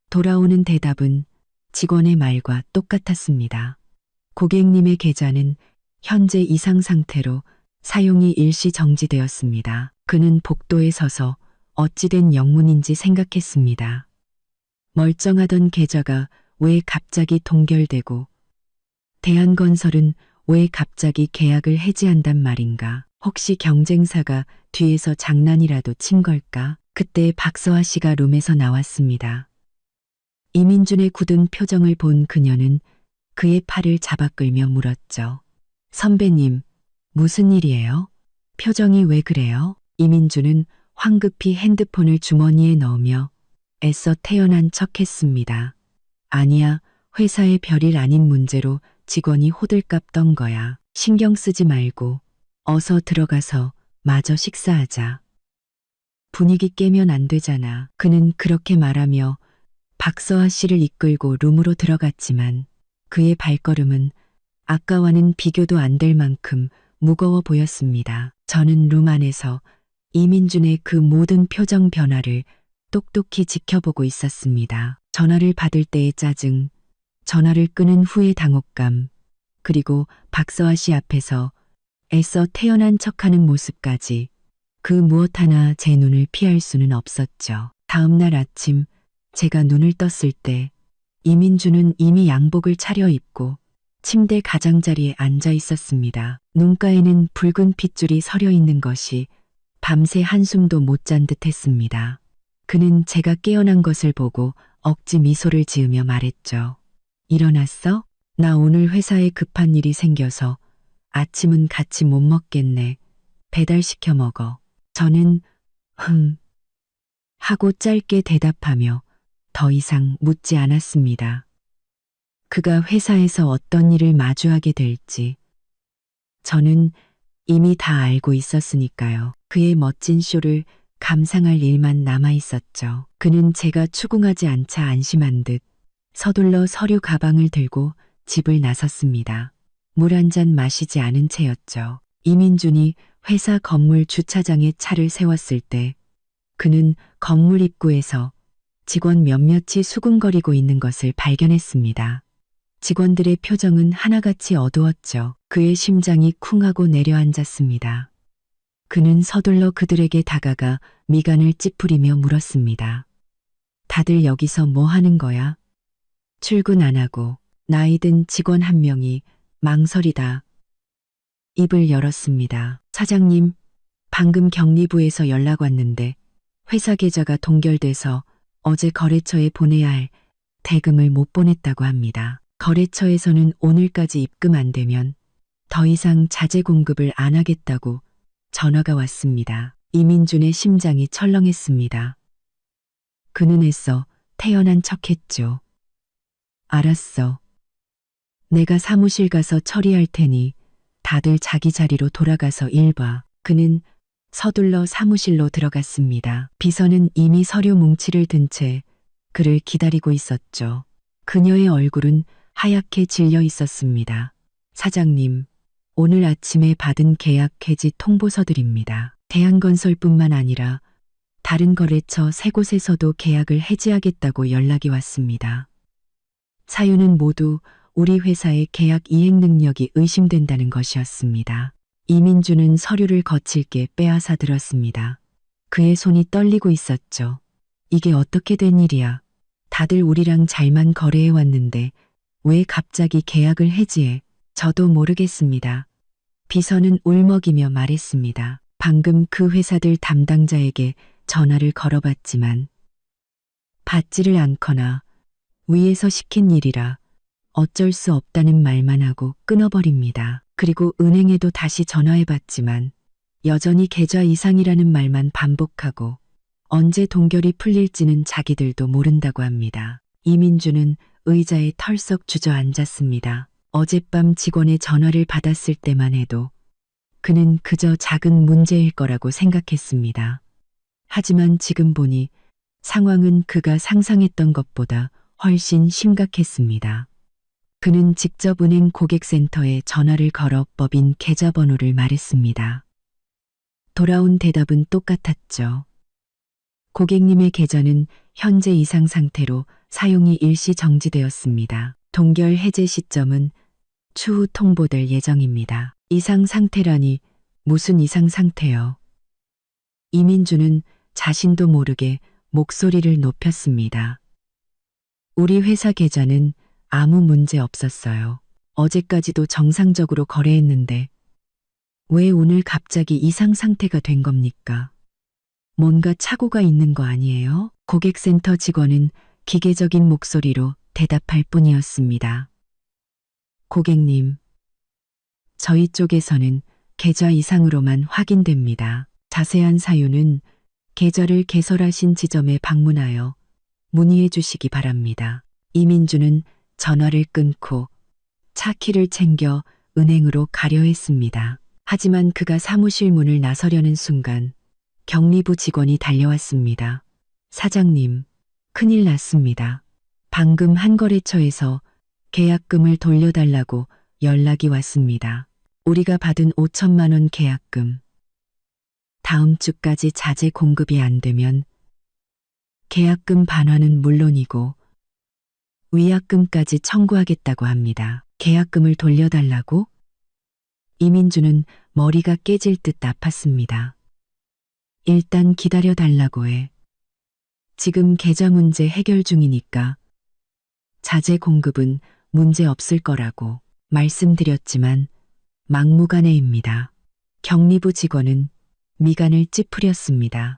A: 돌아오는 대답은 직원의 말과 똑같았습니다. 고객님의 계좌는 현재 이상 상태로 사용이 일시 정지되었습니다. 그는 복도에 서서 어찌된 영문인지 생각했습니다. 멀쩡하던 계좌가 왜 갑자기 동결되고 대한건설은 왜 갑자기 계약을 해지한단 말인가? 혹시 경쟁사가 뒤에서 장난이라도 친 걸까? 그때 박서아 씨가 룸에서 나왔습니다. 이민준의 굳은 표정을 본 그녀는 그의 팔을 잡아 끌며 물었죠. 선배님, 무슨 일이에요? 표정이 왜 그래요? 이민준은 황급히 핸드폰을 주머니에 넣으며 애써 태연한 척했습니다. 아니야, 회사의 별일 아닌 문제로 직원이 호들갑 떤 거야. 신경 쓰지 말고 어서 들어가서 마저 식사하자. 분위기 깨면 안 되잖아. 그는 그렇게 말하며 박서아 씨를 이끌고 룸으로 들어갔지만 그의 발걸음은 아까와는 비교도 안 될 만큼 무거워 보였습니다. 저는 룸 안에서 이민준의 그 모든 표정 변화를 똑똑히 지켜보고 있었습니다. 전화를 받을 때의 짜증, 전화를 끊은 후의 당혹감, 그리고 박서아 씨 앞에서 애써 태연한 척하는 모습까지 그 무엇 하나 제 눈을 피할 수는 없었죠. 다음 날 아침 제가 눈을 떴을 때 이민주는 이미 양복을 차려입고 침대 가장자리에 앉아 있었습니다. 눈가에는 붉은 핏줄이 서려 있는 것이 밤새 한숨도 못 잔 듯 했습니다. 그는 제가 깨어난 것을 보고 억지 미소를 지으며 말했죠. 일어났어? 나 오늘 회사에 급한 일이 생겨서 아침은 같이 못 먹겠네. 배달시켜 먹어. 저는 하고 짧게 대답하며 더 이상 묻지 않았습니다. 그가 회사에서 어떤 일을 마주하게 될지 저는 이미 다 알고 있었으니까요. 그의 멋진 쇼를 감상할 일만 남아 있었죠. 그는 제가 추궁하지 않자 안심한 듯 서둘러 서류 가방을 들고 집을 나섰습니다. 물 한 잔 마시지 않은 채였죠. 이민준이 회사 건물 주차장에 차를 세웠을 때 그는 건물 입구에서 직원 몇몇이 수군거리고 있는 것을 발견했습니다. 직원들의 표정은 하나같이 어두웠죠. 그의 심장이 쿵하고 내려앉았습니다. 그는 서둘러 그들에게 다가가 미간을 찌푸리며 물었습니다. 다들 여기서 뭐 하는 거야? 출근 안 하고. 나이 든 직원 한 명이 망설이다 입을 열었습니다. 사장님, 방금 경리부에서 연락 왔는데 회사 계좌가 동결돼서 어제 거래처에 보내야 할 대금을 못 보냈다고 합니다. 거래처에서는 오늘까지 입금 안 되면 더 이상 자재 공급을 안 하겠다고 전화가 왔습니다. 이민준의 심장이 철렁했습니다. 그는 애써 태연한 척했죠. 알았어. 내가 사무실 가서 처리할 테니 다들 자기 자리로 돌아가서 일 봐. 그는 서둘러 사무실로 들어갔습니다. 비서는 이미 서류 뭉치를 든 채 그를 기다리고 있었죠. 그녀의 얼굴은 하얗게 질려 있었습니다. 사장님, 오늘 아침에 받은 계약 해지 통보서들입니다. 대한건설뿐만 아니라 다른 거래처 세 곳에서도 계약을 해지하겠다고 연락이 왔습니다. 사유는 모두 우리 회사의 계약 이행 능력이 의심된다는 것이었습니다. 이민주는 서류를 거칠게 빼앗아 들었습니다. 그의 손이 떨리고 있었죠. 이게 어떻게 된 일이야? 다들 우리랑 잘만 거래해 왔는데 왜 갑자기 계약을 해지해? 저도 모르겠습니다. 비서는 울먹이며 말했습니다. 방금 그 회사들 담당자에게 전화를 걸어봤지만 받지를 않거나 위에서 시킨 일이라 어쩔 수 없다는 말만 하고 끊어버립니다. 그리고 은행에도 다시 전화해봤지만 여전히 계좌 이상이라는 말만 반복하고 언제 동결이 풀릴지는 자기들도 모른다고 합니다. 이민주는 의자에 털썩 주저앉았습니다. 어젯밤 직원의 전화를 받았을 때만 해도 그는 그저 작은 문제일 거라고 생각했습니다. 하지만 지금 보니 상황은 그가 상상했던 것보다 훨씬 심각했습니다. 그는 직접 은행 고객센터에 전화를 걸어 법인 계좌번호를 말했습니다. 돌아온 대답은 똑같았죠. 고객님의 계좌는 현재 이상 상태로 사용이 일시 정지되었습니다. 동결 해제 시점은 추후 통보될 예정입니다. 이상 상태라니 무슨 이상 상태요? 이민주는 자신도 모르게 목소리를 높였습니다. 우리 회사 계좌는 아무 문제 없었어요. 어제까지도 정상적으로 거래했는데 왜 오늘 갑자기 이상 상태가 된 겁니까? 뭔가 착오가 있는 거 아니에요? 고객센터 직원은 기계적인 목소리로 대답할 뿐이었습니다. 고객님, 저희 쪽에서는 계좌 이상으로만 확인됩니다. 자세한 사유는 계좌를 개설하신 지점에 방문하여 문의해 주시기 바랍니다. 이민주는 전화를 끊고 차 키를 챙겨 은행으로 가려 했습니다. 하지만 그가 사무실 문을 나서려는 순간 경리부 직원이 달려왔습니다. 사장님, 큰일 났습니다. 방금 한 거래처에서 계약금을 돌려달라고 연락이 왔습니다. 우리가 받은 5천만 원 계약금. 다음 주까지 자재 공급이 안 되면 계약금 반환은 물론이고 위약금까지 청구하겠다고 합니다. 계약금을 돌려달라고? 이민주는 머리가 깨질 듯 아팠습니다. 일단 기다려달라고 해. 지금 계좌 문제 해결 중이니까 자재 공급은 문제 없을 거라고 말씀드렸지만 막무가내입니다. 경리부 직원은 미간을 찌푸렸습니다.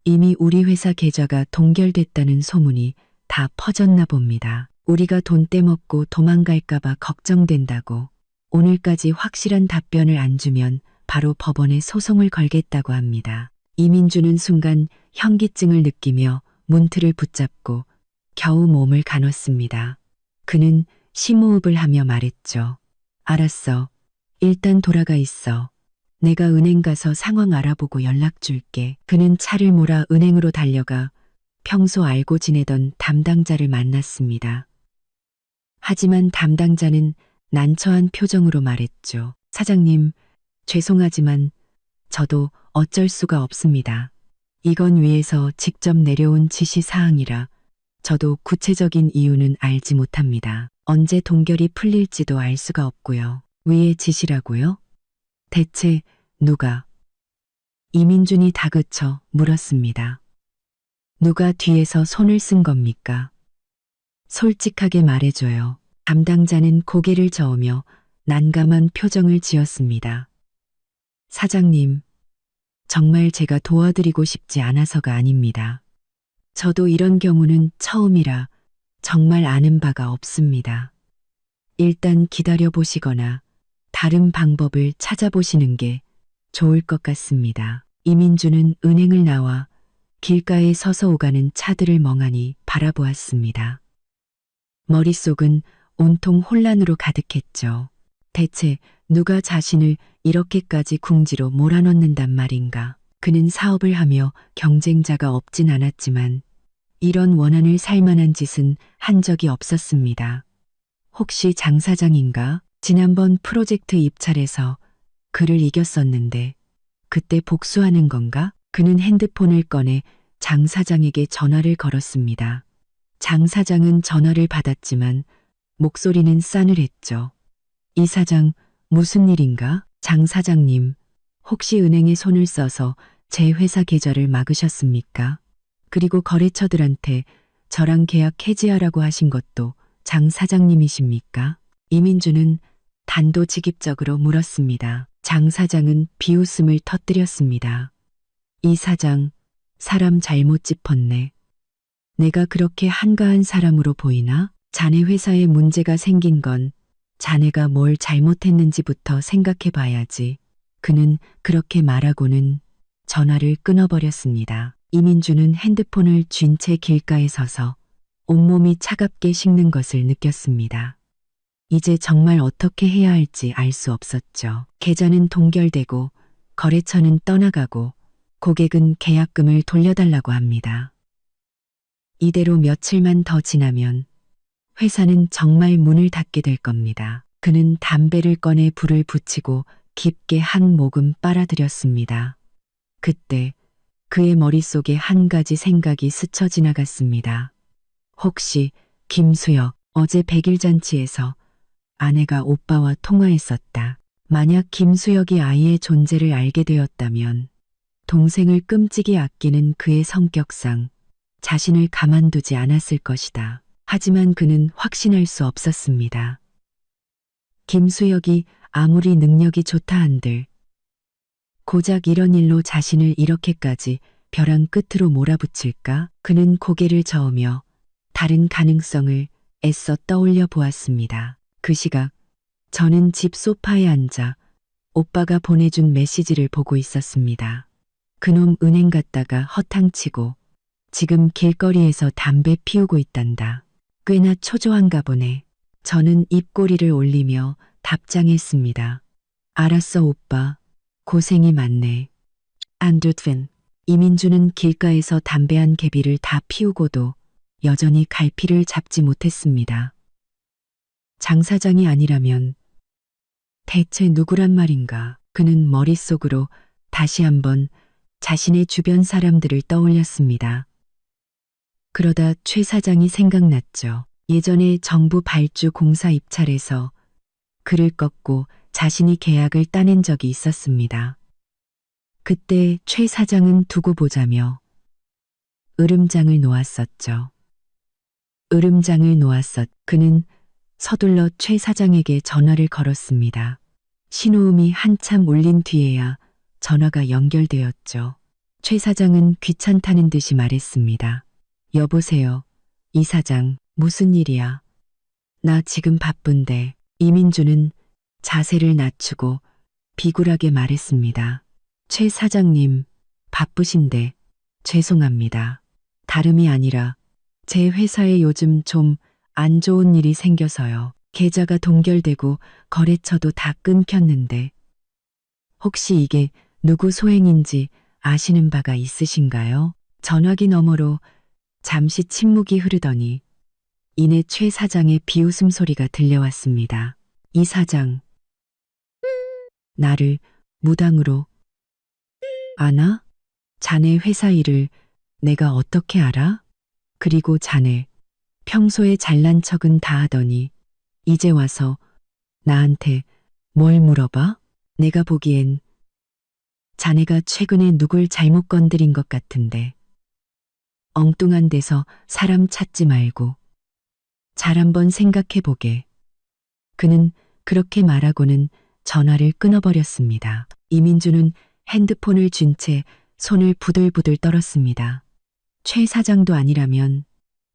A: 이미 우리 회사 계좌가 동결됐다는 소문이 다 퍼졌나 봅니다. 우리가 돈 떼먹고 도망갈까봐 걱정된다고 오늘까지 확실한 답변을 안 주면 바로 법원에 소송을 걸겠다고 합니다. 이민주는 순간 현기증을 느끼며 문틀을 붙잡고 겨우 몸을 가눴습니다. 그는 심호흡을 하며 말했죠. 알았어. 일단 돌아가 있어. 내가 은행 가서 상황 알아보고 연락 줄게. 그는 차를 몰아 은행으로 달려가 평소 알고 지내던 담당자를 만났습니다. 하지만 담당자는 난처한 표정으로 말했죠. 사장님, 죄송하지만 저도 어쩔 수가 없습니다. 이건 위에서 직접 내려온 지시 사항이라 저도 구체적인 이유는 알지 못합니다. 언제 동결이 풀릴지도 알 수가 없고요. 위의 지시라고요? 대체 누가? 이민준이 다그쳐 물었습니다. 누가 뒤에서 손을 쓴 겁니까? 솔직하게 말해줘요. 담당자는 고개를 저으며 난감한 표정을 지었습니다. 사장님, 정말 제가 도와드리고 싶지 않아서가 아닙니다. 저도 이런 경우는 처음이라 정말 아는 바가 없습니다. 일단 기다려보시거나 다른 방법을 찾아보시는 게 좋을 것 같습니다. 이민주는 은행을 나와 길가에 서서 오가는 차들을 멍하니 바라보았습니다. 머릿속은 온통 혼란으로 가득했죠. 대체 누가 자신을 이렇게까지 궁지로 몰아넣는단 말인가. 그는 사업을 하며 경쟁자가 없진 않았지만 이런 원한을 살 만한 짓은 한 적이 없었습니다. 혹시 장 사장인가? 지난번 프로젝트 입찰에서 그를 이겼었는데 그때 복수하는 건가? 그는 핸드폰을 꺼내 장 사장에게 전화를 걸었습니다. 장 사장은 전화를 받았지만 목소리는 싸늘했죠. 이 사장, 무슨 일인가? 장 사장님, 혹시 은행에 손을 써서 제 회사 계좌를 막으셨습니까? 그리고 거래처들한테 저랑 계약 해지하라고 하신 것도 장 사장님이십니까? 이민주는 단도직입적으로 물었습니다. 장 사장은 비웃음을 터뜨렸습니다. 이 사장, 사람 잘못 짚었네. 내가 그렇게 한가한 사람으로 보이나? 자네 회사에 문제가 생긴 건 자네가 뭘 잘못했는지부터 생각해 봐야지. 그는 그렇게 말하고는 전화를 끊어버렸습니다. 이민주는 핸드폰을 쥔 채 길가에 서서 온몸이 차갑게 식는 것을 느꼈습니다. 이제 정말 어떻게 해야 할지 알 수 없었죠. 계좌는 동결되고 거래처는 떠나가고 고객은 계약금을 돌려달라고 합니다. 이대로 며칠만 더 지나면 회사는 정말 문을 닫게 될 겁니다. 그는 담배를 꺼내 불을 붙이고 깊게 한 모금 빨아들였습니다. 그때 그의 머릿속에 한 가지 생각이 스쳐 지나갔습니다. 혹시 김수혁, 어제 백일잔치에서 아내가 오빠와 통화했었다. 만약 김수혁이 아이의 존재를 알게 되었다면 동생을 끔찍이 아끼는 그의 성격상 자신을 가만두지 않았을 것이다. 하지만 그는 확신할 수 없었습니다. 김수혁이 아무리 능력이 좋다 한들 고작 이런 일로 자신을 이렇게까지 벼랑 끝으로 몰아붙일까? 그는 고개를 저으며 다른 가능성을 애써 떠올려 보았습니다. 그 시각 저는 집 소파에 앉아 오빠가 보내준 메시지를 보고 있었습니다. 그놈 은행 갔다가 허탕치고 지금 길거리에서 담배 피우고 있단다. 꽤나 초조한가 보네. 저는 입꼬리를 올리며 답장했습니다. 알았어 오빠. 고생이 많네. 안두튼 이민주는 길가에서 담배 한 개비를 다 피우고도 여전히 갈피를 잡지 못했습니다. 장 사장이 아니라면 대체 누구란 말인가? 그는 머릿속으로 다시 한번 자신의 주변 사람들을 떠올렸습니다. 그러다 최 사장이 생각났죠. 예전에 정부 발주 공사 입찰에서 글을 꺾고 자신이 계약을 따낸 적이 있었습니다. 그때 최 사장은 두고 보자며 으름장을 놓았었죠. 으름장을 놓았었. 그는 서둘러 최 사장에게 전화를 걸었습니다. 신호음이 한참 울린 뒤에야 전화가 연결되었죠. 최 사장은 귀찮다는 듯이 말했습니다. 여보세요. 이 사장, 무슨 일이야? 나 지금 바쁜데. 이민주는 자세를 낮추고 비굴하게 말했습니다. 최 사장님, 바쁘신데 죄송합니다. 다름이 아니라 제 회사에 요즘 좀 안 좋은 일이 생겨서요. 계좌가 동결되고 거래처도 다 끊겼는데 혹시 이게 누구 소행인지 아시는 바가 있으신가요? 전화기 너머로 잠시 침묵이 흐르더니 이내 최 사장의 비웃음 소리가 들려왔습니다. 이 사장, 나를 무당으로 아나? 자네 회사 일을 내가 어떻게 알아? 그리고 자네 평소에 잘난 척은 다 하더니 이제 와서 나한테 뭘 물어봐? 내가 보기엔 자네가 최근에 누굴 잘못 건드린 것 같은데 엉뚱한 데서 사람 찾지 말고 잘 한번 생각해 보게. 그는 그렇게 말하고는 전화를 끊어버렸습니다. 이민주는 핸드폰을 쥔 채 손을 부들부들 떨었습니다. 최 사장도 아니라면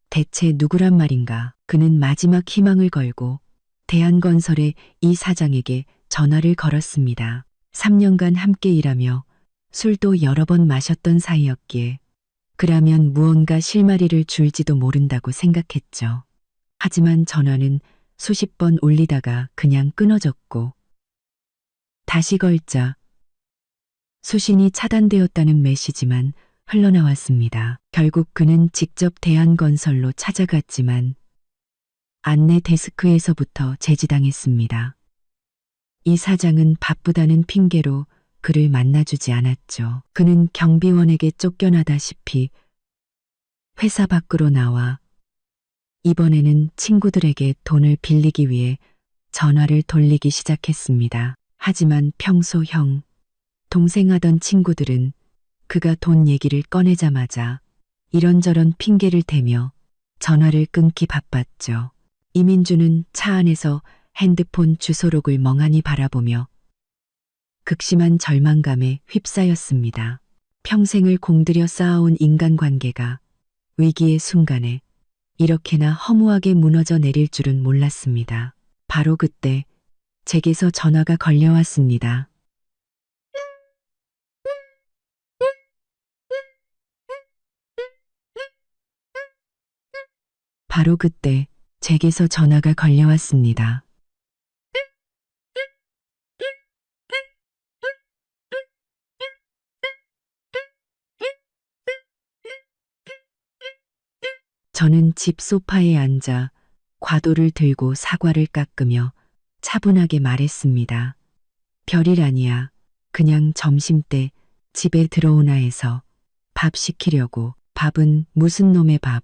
A: 대체 누구란 말인가. 그는 마지막 희망을 걸고 대한건설의 이 사장에게 전화를 걸었습니다. 3년간 함께 일하며 술도 여러 번 마셨던 사이였기에 그라면 무언가 실마리를 줄지도 모른다고 생각했죠. 하지만 전화는 수십 번 울리다가 그냥 끊어졌고 다시 걸자 수신이 차단되었다는 메시지만 흘러나왔습니다. 결국 그는 직접 대한건설로 찾아갔지만 안내 데스크에서부터 제지당했습니다. 이 사장은 바쁘다는 핑계로 그를 만나주지 않았죠. 그는 경비원에게 쫓겨나다시피 회사 밖으로 나와 이번에는 친구들에게 돈을 빌리기 위해 전화를 돌리기 시작했습니다. 하지만 평소 형, 동생 하던 친구들은 그가 돈 얘기를 꺼내자마자 이런저런 핑계를 대며 전화를 끊기 바빴죠. 이민주는 차 안에서 핸드폰 주소록을 멍하니 바라보며 극심한 절망감에 휩싸였습니다. 평생을 공들여 쌓아온 인간관계가 위기의 순간에 이렇게나 허무하게 무너져 내릴 줄은 몰랐습니다. 바로 그때 댁에서 전화가 걸려왔습니다. 바로 그때 댁에서 전화가 걸려왔습니다. 저는 집 소파에 앉아 과도를 들고 사과를 깎으며 차분하게 말했습니다. 별일 아니야. 그냥 점심때 집에 들어오나 해서 밥 시키려고. 밥은 무슨 놈의 밥.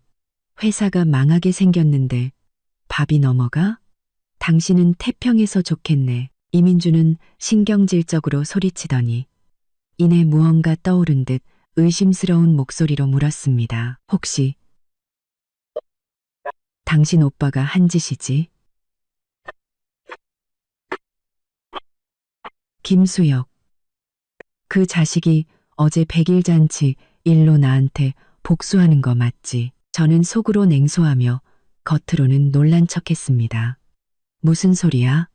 A: 회사가 망하게 생겼는데 밥이 넘어가? 당신은 태평해서 좋겠네. 이민주는 신경질적으로 소리치더니 이내 무언가 떠오른 듯 의심스러운 목소리로 물었습니다. 혹시 당신 오빠가 한 짓이지? 김수혁. 그 자식이 어제 백일잔치 일로 나한테 복수하는 거 맞지? 저는 속으로 냉소하며 겉으로는 놀란 척했습니다. 무슨 소리야?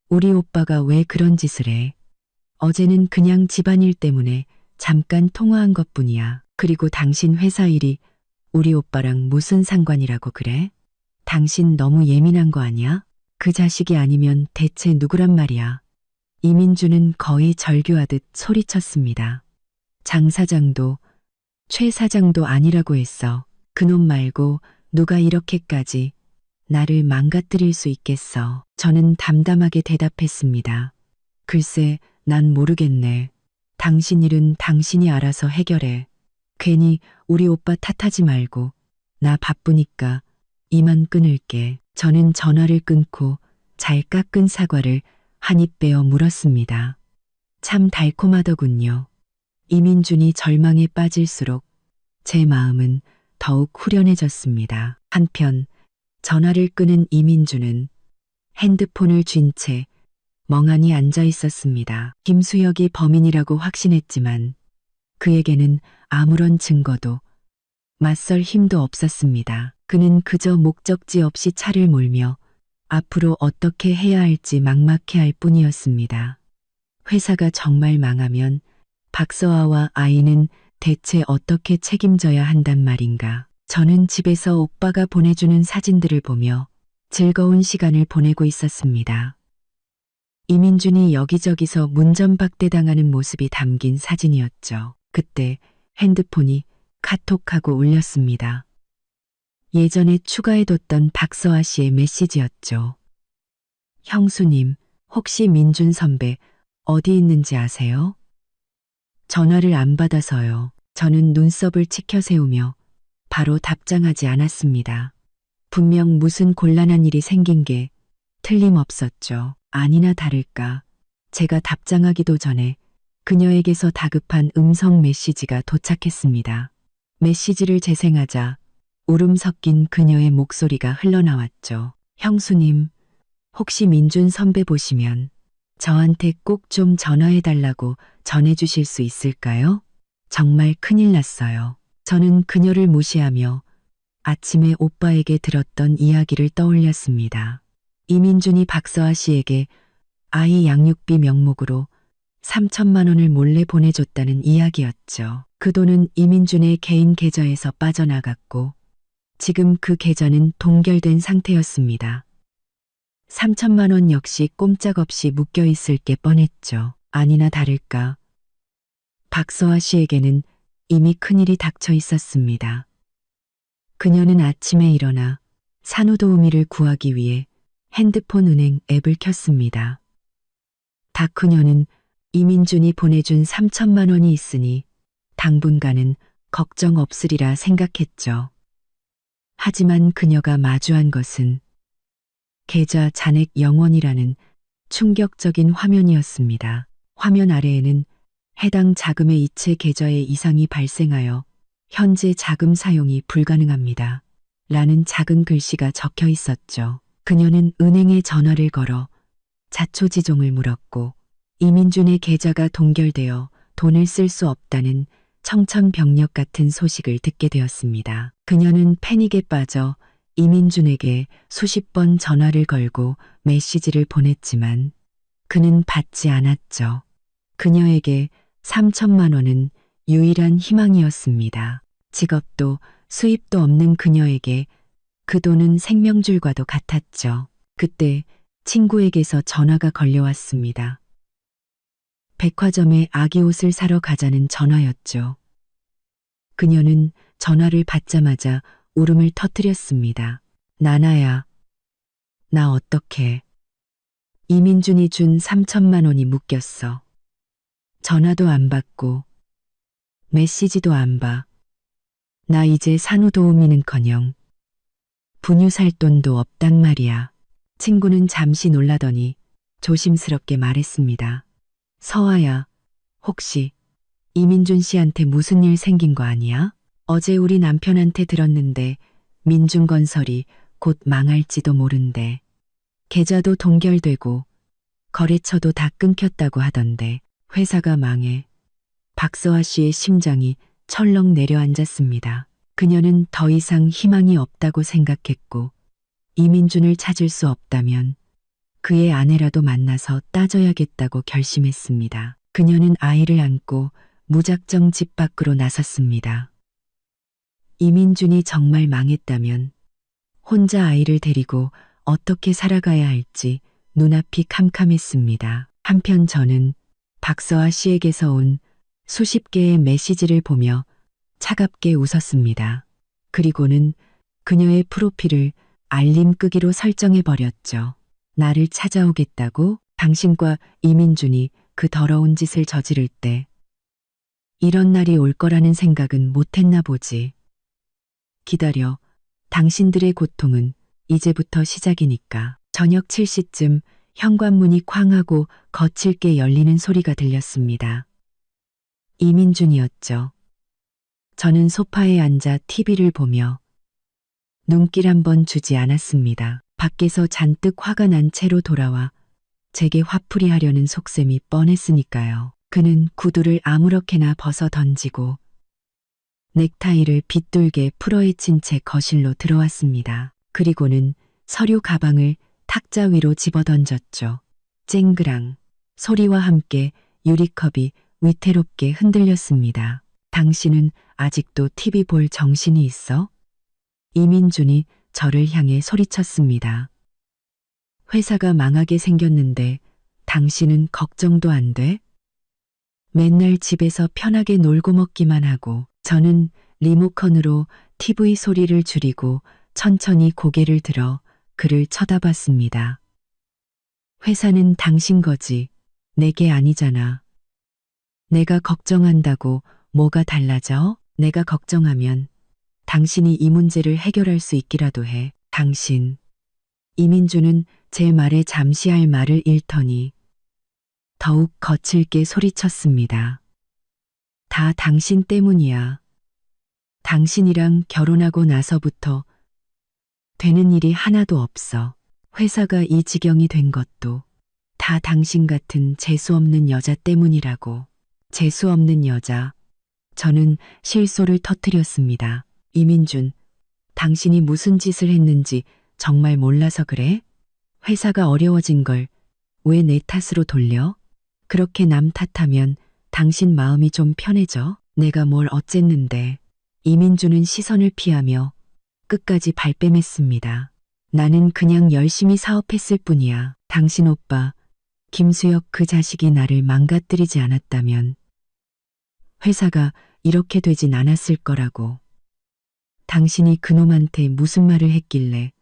A: 우리 오빠가 왜 그런 짓을 해? 어제는 그냥 집안일 때문에 잠깐 통화한 것뿐이야. 그리고 당신 회사 일이 우리 오빠랑 무슨 상관이라고 그래? 당신 너무 예민한 거 아니야? 그 자식이 아니면 대체 누구란 말이야? 이민주는 거의 절규하듯 소리쳤습니다. 장 사장도 최 사장도 아니라고 했어. 그놈 말고 누가 이렇게까지 나를 망가뜨릴 수 있겠어. 저는 담담하게 대답했습니다. 글쎄, 난 모르겠네. 당신 일은 당신이 알아서 해결해. 괜히 우리 오빠 탓하지 말고 나 바쁘니까 이만 끊을게. 저는 전화를 끊고 잘 깎은 사과를 한 입 베어 물었습니다. 참 달콤하더군요. 이민준이 절망에 빠질수록 제 마음은 더욱 후련해졌습니다. 한편 전화를 끄는 이민준은 핸드폰을 쥔 채 멍하니 앉아 있었습니다. 김수혁이 범인이라고 확신했지만 그에게는 아무런 증거도 맞설 힘도 없었습니다. 그는 그저 목적지 없이 차를 몰며 앞으로 어떻게 해야 할지 막막해할 뿐이었습니다. 회사가 정말 망하면 박서아와 아이는 대체 어떻게 책임져야 한단 말인가. 저는 집에서 오빠가 보내주는 사진들을 보며 즐거운 시간을 보내고 있었습니다. 이민준이 여기저기서 문전박대당하는 모습이 담긴 사진이었죠. 그때 핸드폰이 카톡하고 울렸습니다. 예전에 추가해뒀던 박서아 씨의 메시지였죠. 형수님, 혹시 민준 선배 어디 있는지 아세요? 전화를 안 받아서요. 저는 눈썹을 치켜 세우며 바로 답장하지 않았습니다. 분명 무슨 곤란한 일이 생긴 게 틀림없었죠. 아니나 다를까. 제가 답장하기도 전에 그녀에게서 다급한 음성 메시지가 도착했습니다. 메시지를 재생하자 울음 섞인 그녀의 목소리가 흘러나왔죠. 형수님, 혹시 민준 선배 보시면 저한테 꼭 좀 전화해달라고 전해주실 수 있을까요? 정말 큰일 났어요. 저는 그녀를 무시하며 아침에 오빠에게 들었던 이야기를 떠올렸습니다. 이민준이 박서아 씨에게 아이 양육비 명목으로 3천만 원을 몰래 보내줬다는 이야기였죠. 그 돈은 이민준의 개인 계좌에서 빠져나갔고 지금 그 계좌는 동결된 상태였습니다. 3천만 원 역시 꼼짝없이 묶여 있을 게 뻔했죠. 아니나 다를까. 박서아 씨에게는 이미 큰일이 닥쳐 있었습니다. 그녀는 아침에 일어나 산후도우미를 구하기 위해 핸드폰 은행 앱을 켰습니다. 그녀는 이민준이 보내준 3천만 원이 있으니 당분간은 걱정 없으리라 생각했죠. 하지만 그녀가 마주한 것은 계좌 잔액 0원이라는 충격적인 화면이었습니다. 화면 아래에는 해당 자금의 이체 계좌에 이상이 발생하여 현재 자금 사용이 불가능합니다. 라는 작은 글씨가 적혀 있었죠. 그녀는 은행에 전화를 걸어 자초지종을 물었고 이민준의 계좌가 동결되어 돈을 쓸 수 없다는 청천벽력 같은 소식을 듣게 되었습니다. 그녀는 패닉에 빠져 이민준에게 수십 번 전화를 걸고 메시지를 보냈지만 그는 받지 않았죠. 그녀에게 3천만 원은 유일한 희망이었습니다. 직업도 수입도 없는 그녀에게 그 돈은 생명줄과도 같았죠. 그때 친구에게서 전화가 걸려왔습니다. 백화점에 아기 옷을 사러 가자는 전화였죠. 그녀는 전화를 받자마자 울음을 터뜨렸습니다. 나나야, 나 어떡해. 이민준이 준 3천만 원이 묶였어. 전화도 안 받고 메시지도 안 봐. 나 이제 산후도우미는커녕 분유 살 돈도 없단 말이야. 친구는 잠시 놀라더니 조심스럽게 말했습니다. 서아야, 혹시 이민준 씨한테 무슨 일 생긴 거 아니야? 어제 우리 남편한테 들었는데 민준건설이 곧 망할지도 모른대. 계좌도 동결되고 거래처도 다 끊겼다고 하던데 회사가 망해 박서아 씨의 심장이 철렁 내려앉았습니다. 그녀는 더 이상 희망이 없다고 생각했고 이민준을 찾을 수 없다면 그의 아내라도 만나서 따져야겠다고 결심했습니다. 그녀는 아이를 안고 무작정 집 밖으로 나섰습니다. 이민준이 정말 망했다면 혼자 아이를 데리고 어떻게 살아가야 할지 눈앞이 캄캄했습니다. 한편 저는 박서아 씨에게서 온 수십 개의 메시지를 보며 차갑게 웃었습니다. 그리고는 그녀의 프로필을 알림 끄기로 설정해버렸죠. 나를 찾아오겠다고? 당신과 이민준이 그 더러운 짓을 저지를 때 이런 날이 올 거라는 생각은 못했나 보지. 기다려, 당신들의 고통은 이제부터 시작이니까. 저녁 7시쯤 현관문이 쾅 하고 거칠게 열리는 소리가 들렸습니다. 이민준이었죠. 저는 소파에 앉아 TV를 보며 눈길 한번 주지 않았습니다. 밖에서 잔뜩 화가 난 채로 돌아와 제게 화풀이 하려는 속셈이 뻔했으니까요. 그는 구두를 아무렇게나 벗어 던지고 넥타이를 빗돌게 풀어헤친 채 거실로 들어왔습니다. 그리고는 서류 가방을 탁자 위로 집어던졌죠. 쨍그랑 소리와 함께 유리컵이 위태롭게 흔들렸습니다. 당신은 아직도 TV 볼 정신이 있어? 이민준이 저를 향해 소리쳤습니다. 회사가 망하게 생겼는데 당신은 걱정도 안 돼? 맨날 집에서 편하게 놀고 먹기만 하고. 저는 리모컨으로 TV 소리를 줄이고 천천히 고개를 들어 그를 쳐다봤습니다. 회사는 당신 거지, 내게 아니잖아. 내가 걱정한다고 뭐가 달라져? 내가 걱정하면 당신이 이 문제를 해결할 수 있기라도 해. 당신. 이민주는 제 말에 잠시 할 말을 잃더니 더욱 거칠게 소리쳤습니다. 다 당신 때문이야. 당신이랑 결혼하고 나서부터 되는 일이 하나도 없어. 회사가 이 지경이 된 것도 다 당신 같은 재수없는 여자 때문이라고. 재수없는 여자. 저는 실소를 터뜨렸습니다. 이민준, 당신이 무슨 짓을 했는지 정말 몰라서 그래? 회사가 어려워진 걸 왜 내 탓으로 돌려? 그렇게 남 탓하면 당신 마음이 좀 편해져? 내가 뭘 어쨌는데. 이민주는 시선을 피하며 끝까지 발뺌했습니다. 나는 그냥 열심히 사업했을 뿐이야. 당신 오빠, 김수혁 그 자식이 나를 망가뜨리지 않았다면 회사가 이렇게 되진 않았을 거라고. 당신이 그놈한테 무슨 말을 했길래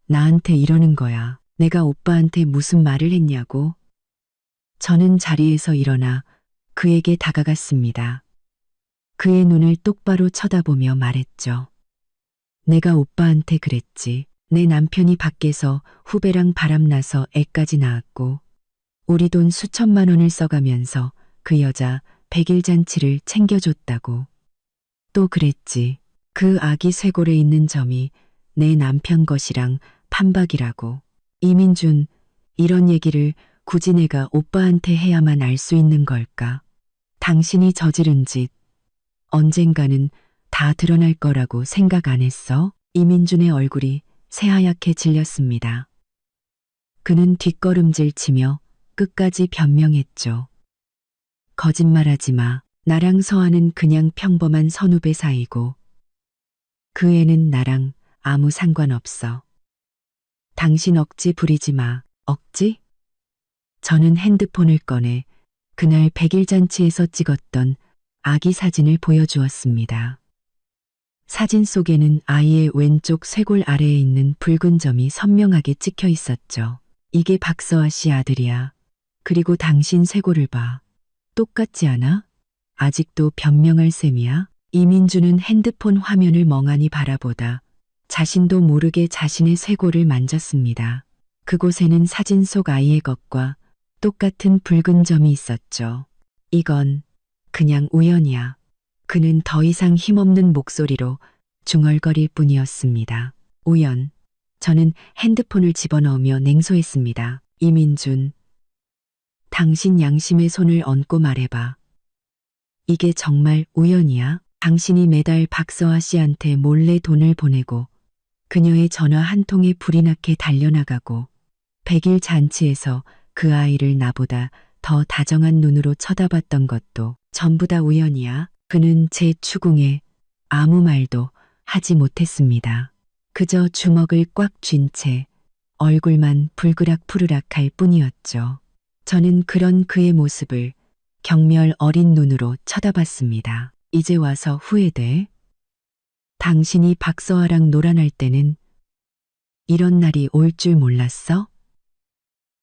A: 나한테 이러는 거야. 내가 오빠한테 무슨 말을 했냐고. 저는 자리에서 일어나 그에게 다가갔습니다. 그의 눈을 똑바로 쳐다보며 말했죠. 내가 오빠한테 그랬지. 내 남편이 밖에서 후배랑 바람나서 애까지 낳았고 우리 돈 수천만 원을 써가면서 그 여자 100일 잔치를 챙겨줬다고. 또 그랬지. 그 아기 쇄골에 있는 점이 내 남편 것이랑 판박이라고. 이민준, 이런 얘기를 굳이 내가 오빠한테 해야만 알 수 있는 걸까? 당신이 저지른 짓 언젠가는 다 드러날 거라고 생각 안 했어? 이민준의 얼굴이 새하얗게 질렸습니다. 그는 뒷걸음질 치며 끝까지 변명했죠. 거짓말하지 마. 나랑 서아는 그냥 평범한 선후배 사이고 그 애는 나랑 아무 상관없어. 당신 억지 부리지 마. 억지? 저는 핸드폰을 꺼내 그날 100일 잔치에서 찍었던 아기 사진을 보여주었습니다. 사진 속에는 아이의 왼쪽 쇄골 아래에 있는 붉은 점이 선명하게 찍혀 있었죠. 이게 박서아 씨 아들이야. 그리고 당신 쇄골을 봐. 똑같지 않아? 아직도 변명할 셈이야? 이민주는 핸드폰 화면을 멍하니 바라보다 자신도 모르게 자신의 쇄골을 만졌습니다. 그곳에는 사진 속 아이의 것과 똑같은 붉은 점이 있었죠. 이건 그냥 우연이야. 그는 더 이상 힘없는 목소리로 중얼거릴 뿐이었습니다. 우연. 저는 핸드폰을 집어넣으며 냉소했습니다. 이민준. 당신 양심의 손을 얹고 말해봐. 이게 정말 우연이야? 당신이 매달 박서아 씨한테 몰래 돈을 보내고 그녀의 전화 한 통에 불이 나게 달려나가고 100일 잔치에서 그 아이를 나보다 더 다정한 눈으로 쳐다봤던 것도 전부 다 우연이야. 그는 제 추궁에 아무 말도 하지 못했습니다. 그저 주먹을 꽉 쥔 채 얼굴만 불그락푸르락 할 뿐이었죠. 저는 그런 그의 모습을 경멸 어린 눈으로 쳐다봤습니다. 이제 와서 후회돼? 당신이 박서아랑 놀아날 때는 이런 날이 올 줄 몰랐어?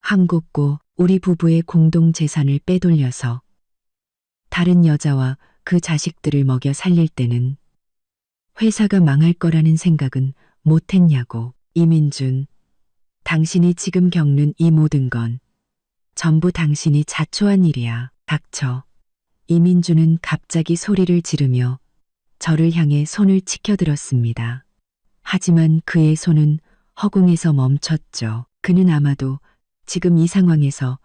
A: 한국고 우리 부부의 공동 재산을 빼돌려서 다른 여자와 그 자식들을 먹여 살릴 때는 회사가 망할 거라는 생각은 못했냐고. 이민준, 당신이 지금 겪는 이 모든 건 전부 당신이 자초한 일이야. 닥쳐. 이민준은 갑자기 소리를 지르며 저를 향해 손을 치켜들었습니다. 하지만 그의 손은 허공에서 멈췄죠. 그는 아마도 지금 이 상황에서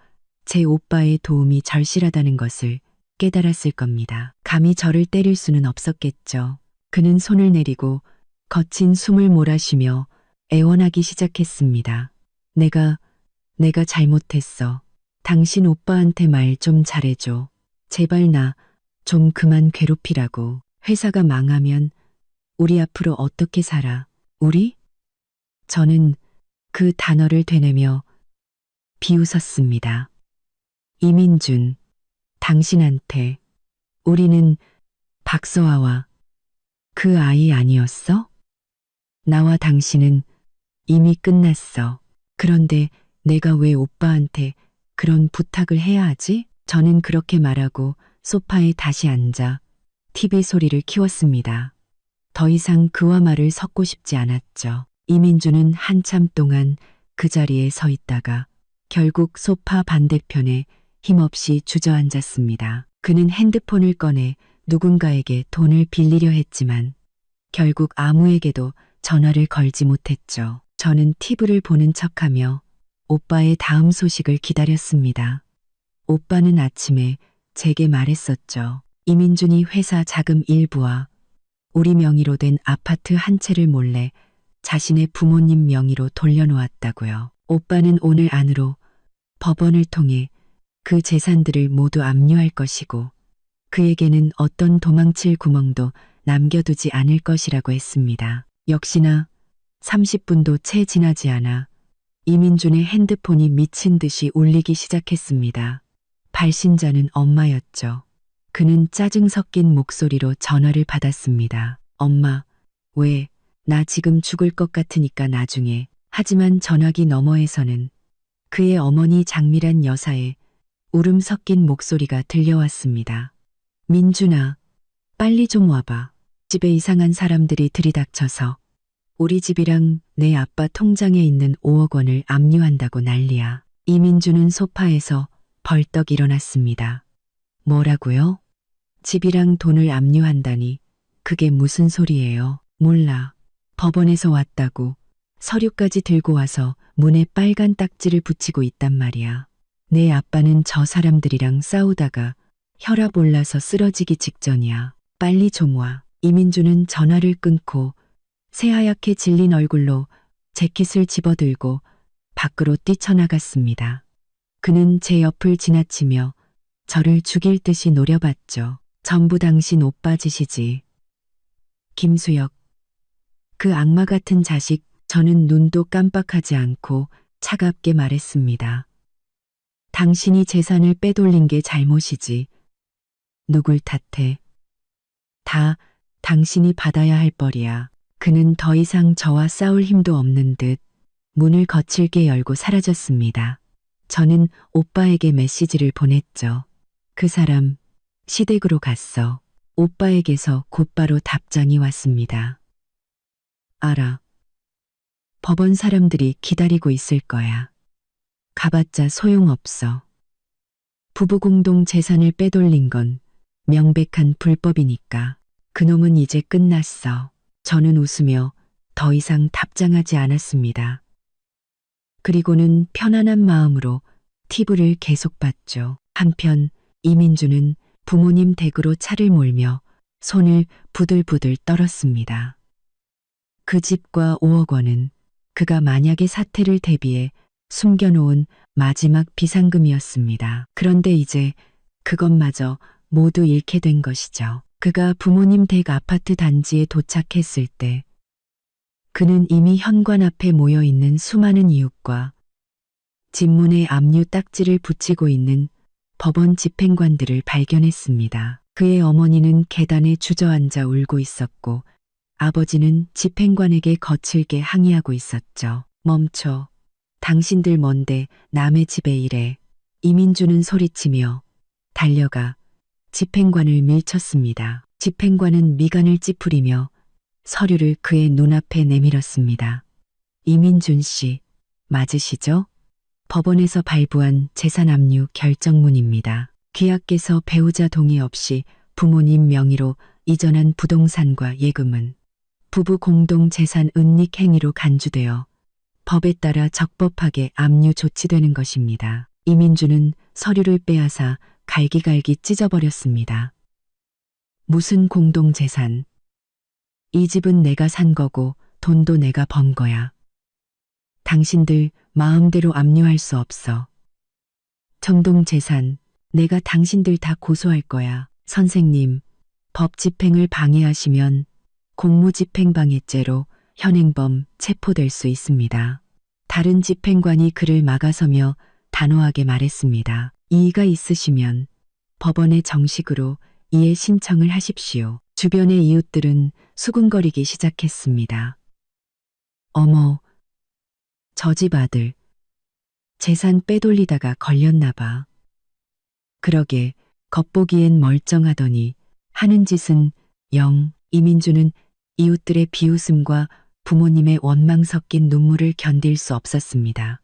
A: 제 오빠의 도움이 절실하다는 것을 깨달았을 겁니다. 감히 저를 때릴 수는 없었겠죠. 그는 손을 내리고 거친 숨을 몰아쉬며 애원하기 시작했습니다. 내가 잘못했어. 당신 오빠한테 말 좀 잘해줘. 제발 나 좀 그만 괴롭히라고. 회사가 망하면 우리 앞으로 어떻게 살아? 우리? 저는 그 단어를 되뇌며 비웃었습니다. 이민준, 당신한테 우리는 박서아와 그 아이 아니었어? 나와 당신은 이미 끝났어. 그런데 내가 왜 오빠한테 그런 부탁을 해야 하지? 저는 그렇게 말하고 소파에 다시 앉아 TV 소리를 키웠습니다. 더 이상 그와 말을 섞고 싶지 않았죠. 이민주는 한참 동안 그 자리에 서 있다가 결국 소파 반대편에 힘없이 주저앉았습니다. 그는 핸드폰을 꺼내 누군가에게 돈을 빌리려 했지만 결국 아무에게도 전화를 걸지 못했죠. 저는 TV를 보는 척하며 오빠의 다음 소식을 기다렸습니다. 오빠는 아침에 제게 말했었죠. 이민준이 회사 자금 일부와 우리 명의로 된 아파트 한 채를 몰래 자신의 부모님 명의로 돌려놓았다고요. 오빠는 오늘 안으로 법원을 통해 그 재산들을 모두 압류할 것이고 그에게는 어떤 도망칠 구멍도 남겨두지 않을 것이라고 했습니다. 역시나 30분도 채 지나지 않아 이민준의 핸드폰이 미친 듯이 울리기 시작했습니다. 발신자는 엄마였죠. 그는 짜증 섞인 목소리로 전화를 받았습니다. 엄마, 왜? 나 지금 죽을 것 같으니까 나중에. 하지만 전화기 너머에서는 그의 어머니 장미란 여사의 울음 섞인 목소리가 들려왔습니다. 민준아, 빨리 좀 와봐. 집에 이상한 사람들이 들이닥쳐서 우리 집이랑 내 아빠 통장에 있는 5억 원을 압류한다고 난리야. 이민준은 소파에서 벌떡 일어났습니다. 뭐라고요? 집이랑 돈을 압류한다니 그게 무슨 소리예요? 몰라. 법원에서 왔다고 서류까지 들고 와서 문에 빨간 딱지를 붙이고 있단 말이야. 내 아빠는 저 사람들이랑 싸우다가 혈압 올라서 쓰러지기 직전이야. 빨리 좀 와. 이민주는 전화를 끊고 새하얗게 질린 얼굴로 재킷을 집어들고 밖으로 뛰쳐나갔습니다. 그는 제 옆을 지나치며 저를 죽일 듯이 노려봤죠. 전부 당신 오빠 짓이지. 김수혁. 그 악마 같은 자식. 저는 눈도 깜빡하지 않고 차갑게 말했습니다. 당신이 재산을 빼돌린 게 잘못이지. 누굴 탓해? 다 당신이 받아야 할 벌이야. 그는 더 이상 저와 싸울 힘도 없는 듯 문을 거칠게 열고 사라졌습니다. 저는 오빠에게 메시지를 보냈죠. 그 사람 시댁으로 갔어. 오빠에게서 곧바로 답장이 왔습니다. 알아. 법원 사람들이 기다리고 있을 거야. 가봤자 소용없어. 부부 공동 재산을 빼돌린 건 명백한 불법이니까. 그놈은 이제 끝났어. 저는 웃으며 더 이상 답장하지 않았습니다. 그리고는 편안한 마음으로 TV를 계속 봤죠. 한편 이민주는 부모님 댁으로 차를 몰며 손을 부들부들 떨었습니다. 그 집과 5억 원은 그가 만약의 사태를 대비해 숨겨놓은 마지막 비상금이었습니다. 그런데 이제 그것마저 모두 잃게 된 것이죠. 그가 부모님 댁 아파트 단지에 도착했을 때 그는 이미 현관 앞에 모여있는 수많은 이웃과 집문에 압류 딱지를 붙이고 있는 법원 집행관들을 발견했습니다. 그의 어머니는 계단에 주저앉아 울고 있었고 아버지는 집행관에게 거칠게 항의하고 있었죠. 멈춰. 당신들 뭔데 남의 집에 이래. 이민주는 소리치며 달려가 집행관을 밀쳤습니다. 집행관은 미간을 찌푸리며 서류를 그의 눈앞에 내밀었습니다. 이민준 씨, 맞으시죠? 법원에서 발부한 재산 압류 결정문입니다. 귀하께서 배우자 동의 없이 부모님 명의로 이전한 부동산과 예금은 부부 공동 재산 은닉 행위로 간주되어 법에 따라 적법하게 압류 조치되는 것입니다. 이민주는 서류를 빼앗아 갈기갈기 찢어버렸습니다. 무슨 공동 재산? 이 집은 내가 산 거고 돈도 내가 번 거야. 당신들 마음대로 압류할 수 없어. 정동 재산, 내가 당신들 다 고소할 거야. 선생님, 법 집행을 방해하시면 공무집행방해죄로 현행범 체포될 수 있습니다. 다른 집행관이 그를 막아서며 단호하게 말했습니다. 이의가 있으시면 법원에 정식으로 이의 신청을 하십시오. 주변의 이웃들은 수군거리기 시작했습니다. 어머, 저 집 아들. 재산 빼돌리다가 걸렸나 봐. 그러게 겉보기엔 멀쩡하더니 하는 짓은 영. 이민주는 이웃들의 비웃음과 부모님의 원망 섞인 눈물을 견딜 수 없었습니다.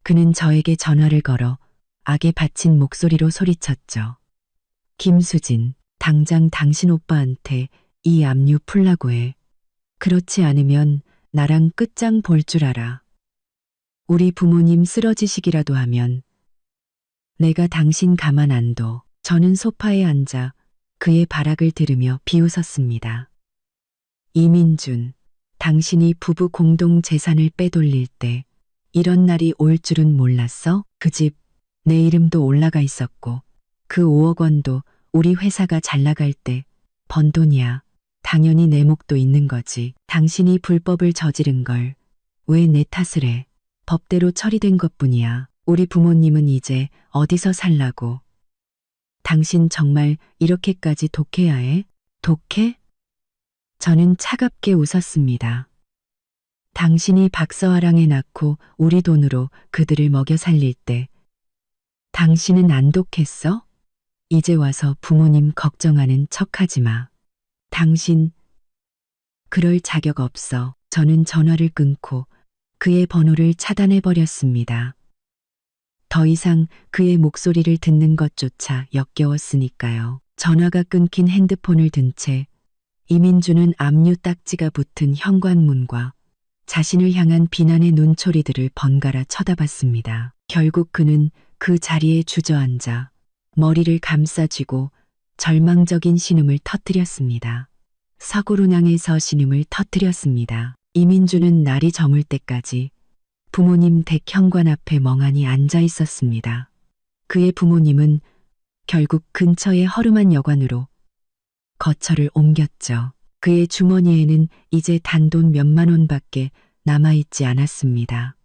A: 그는 저에게 전화를 걸어 악에 바친 목소리로 소리쳤죠. 김수진, 당장 당신 오빠한테 이 압류 풀라고 해. 그렇지 않으면 나랑 끝장 볼 줄 알아. 우리 부모님 쓰러지시기라도 하면 내가 당신 가만 안 둬. 저는 소파에 앉아 그의 발악을 들으며 비웃었습니다. 이민준, 당신이 부부 공동 재산을 빼돌릴 때 이런 날이 올 줄은 몰랐어? 그 집, 내 이름도 올라가 있었고 그 5억 원도 우리 회사가 잘 나갈 때 번 돈이야. 당연히 내 몫도 있는 거지. 당신이 불법을 저지른 걸 왜 내 탓을 해? 법대로 처리된 것뿐이야. 우리 부모님은 이제 어디서 살라고. 당신 정말 이렇게까지 독해야 해? 독해? 저는 차갑게 웃었습니다. 당신이 박서아랑 애 낳고 우리 돈으로 그들을 먹여 살릴 때 당신은 안 독했어? 이제 와서 부모님 걱정하는 척하지 마. 당신 그럴 자격 없어. 저는 전화를 끊고 그의 번호를 차단해버렸습니다. 더 이상 그의 목소리를 듣는 것조차 역겨웠으니까요. 전화가 끊긴 핸드폰을 든 채 이민주는 압류 딱지가 붙은 현관문과 자신을 향한 비난의 눈초리들을 번갈아 쳐다봤습니다. 결국 그는 그 자리에 주저앉아 머리를 감싸쥐고 절망적인 신음을 터뜨렸습니다. 서구run항에서 신음을 터뜨렸습니다. 이민주는 날이 저물 때까지 부모님 댁 현관 앞에 멍하니 앉아 있었습니다. 그의 부모님은 결국 근처의 허름한 여관으로 거처를 옮겼죠. 그의 주머니에는 이제 단돈 몇만 원밖에 남아있지 않았습니다.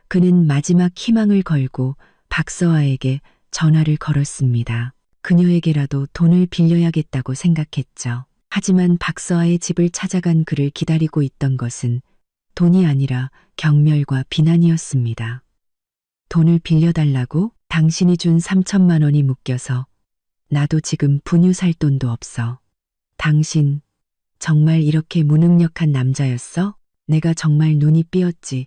A: 그는 마지막 희망을 걸고 박서아에게 전화를 걸었습니다. 그녀에게라도 돈을 빌려야겠다고 생각했죠. 하지만 박서아의 집을 찾아간 그를 기다리고 있던 것은 돈이 아니라 경멸과 비난이었습니다. 돈을 빌려달라고? 당신이 준 3천만 원이 묶여서 나도 지금 분유 살 돈도 없어. 당신 정말 이렇게 무능력한 남자였어? 내가 정말 눈이 삐었지.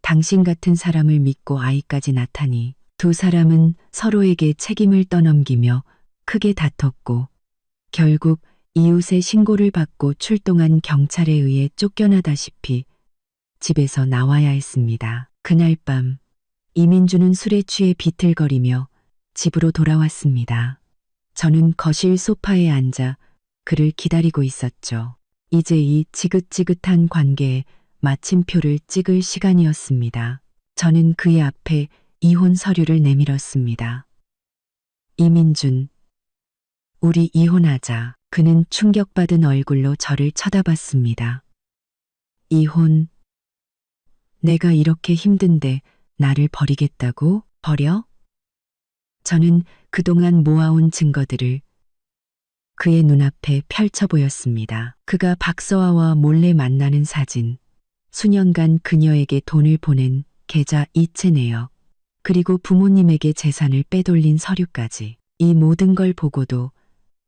A: 당신 같은 사람을 믿고 아이까지 낳다니. 두 사람은 서로에게 책임을 떠넘기며 크게 다퉜고 결국 이웃의 신고를 받고 출동한 경찰에 의해 쫓겨나다시피 집에서 나와야 했습니다. 그날 밤 이민주는 술에 취해 비틀거리며 집으로 돌아왔습니다. 저는 거실 소파에 앉아 그를 기다리고 있었죠. 이제 이 지긋지긋한 관계에 마침표를 찍을 시간이었습니다. 저는 그의 앞에 이혼 서류를 내밀었습니다. 이민준, 우리 이혼하자. 그는 충격받은 얼굴로 저를 쳐다봤습니다. 이혼? 내가 이렇게 힘든데 나를 버리겠다고? 버려? 저는 그동안 모아온 증거들을 그의 눈앞에 펼쳐 보였습니다. 그가 박서아와 몰래 만나는 사진, 수년간 그녀에게 돈을 보낸 계좌 이체 내역, 그리고 부모님에게 재산을 빼돌린 서류까지. 이 모든 걸 보고도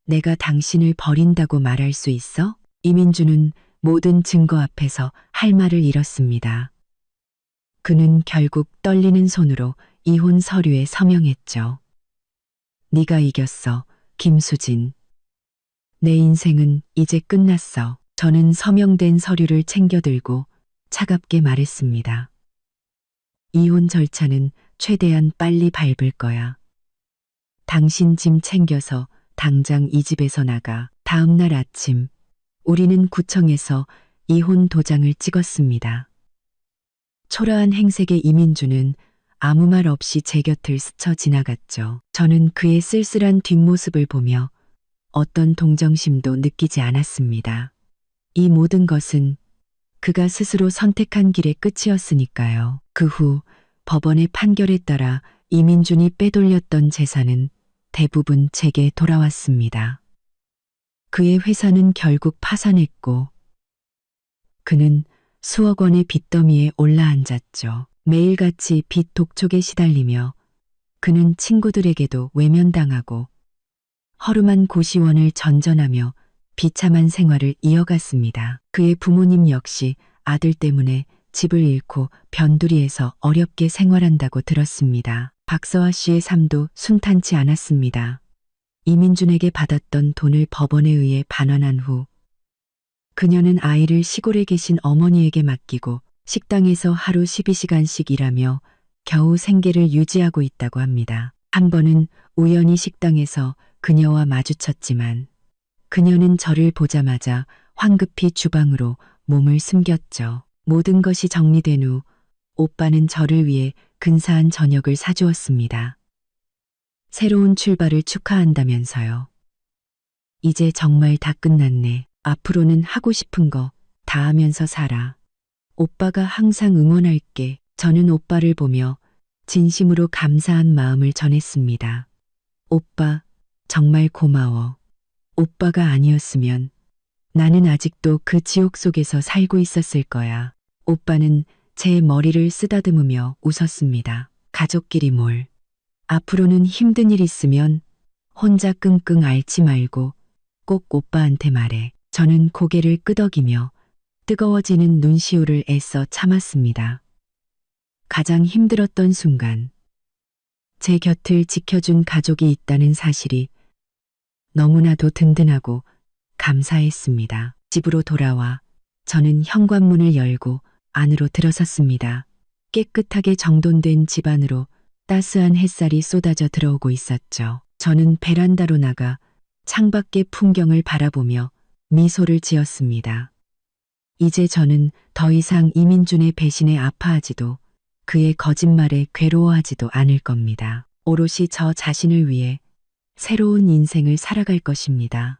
A: 내가 당신을 버린다고 말할 수 있어? 이민주는 모든 증거 앞에서 할 말을 잃었습니다. 그는 결국 떨리는 손으로 이혼 서류에 서명했죠. 네가 이겼어, 김수진. 내 인생은 이제 끝났어. 저는 서명된 서류를 챙겨들고 차갑게 말했습니다. 이혼 절차는 최대한 빨리 밟을 거야. 당신 짐 챙겨서 당장 이 집에서 나가. 다음 날 아침, 우리는 구청에서 이혼 도장을 찍었습니다. 초라한 행색의 이민주는 아무 말 없이 제 곁을 스쳐 지나갔죠. 저는 그의 쓸쓸한 뒷모습을 보며 어떤 동정심도 느끼지 않았습니다. 이 모든 것은 그가 스스로 선택한 길의 끝이었으니까요. 그 후 법원의 판결에 따라 이민준이 빼돌렸던 재산은 대부분 제게 돌아왔습니다. 그의 회사는 결국 파산했고 그는 수억 원의 빚더미에 올라앉았죠. 매일같이 빚 독촉에 시달리며 그는 친구들에게도 외면당하고 허름한 고시원을 전전하며 비참한 생활을 이어갔습니다. 그의 부모님 역시 아들 때문에 집을 잃고 변두리에서 어렵게 생활한다고 들었습니다. 박서아 씨의 삶도 순탄치 않았습니다. 이민준에게 받았던 돈을 법원에 의해 반환한 후 그녀는 아이를 시골에 계신 어머니에게 맡기고 식당에서 하루 12시간씩 일하며 겨우 생계를 유지하고 있다고 합니다. 한 번은 우연히 식당에서 그녀와 마주쳤지만 그녀는 저를 보자마자 황급히 주방으로 몸을 숨겼죠. 모든 것이 정리된 후 오빠는 저를 위해 근사한 저녁을 사주었습니다. 새로운 출발을 축하한다면서요. 이제 정말 다 끝났네. 앞으로는 하고 싶은 거 다 하면서 살아. 오빠가 항상 응원할게. 저는 오빠를 보며 진심으로 감사한 마음을 전했습니다. 오빠, 정말 고마워. 오빠가 아니었으면 나는 아직도 그 지옥 속에서 살고 있었을 거야. 오빠는 제 머리를 쓰다듬으며 웃었습니다. 가족끼리 뭘. 앞으로는 힘든 일 있으면 혼자 끙끙 앓지 말고 꼭 오빠한테 말해. 저는 고개를 끄덕이며 뜨거워지는 눈시울을 애써 참았습니다. 가장 힘들었던 순간, 제 곁을 지켜준 가족이 있다는 사실이 너무나도 든든하고 감사했습니다. 집으로 돌아와 저는 현관문을 열고 안으로 들어섰습니다. 깨끗하게 정돈된 집 안으로 따스한 햇살이 쏟아져 들어오고 있었죠. 저는 베란다로 나가 창밖의 풍경을 바라보며 미소를 지었습니다. 이제 저는 더 이상 이민준의 배신에 아파하지도 그의 거짓말에 괴로워하지도 않을 겁니다. 오롯이 저 자신을 위해 새로운 인생을 살아갈 것입니다.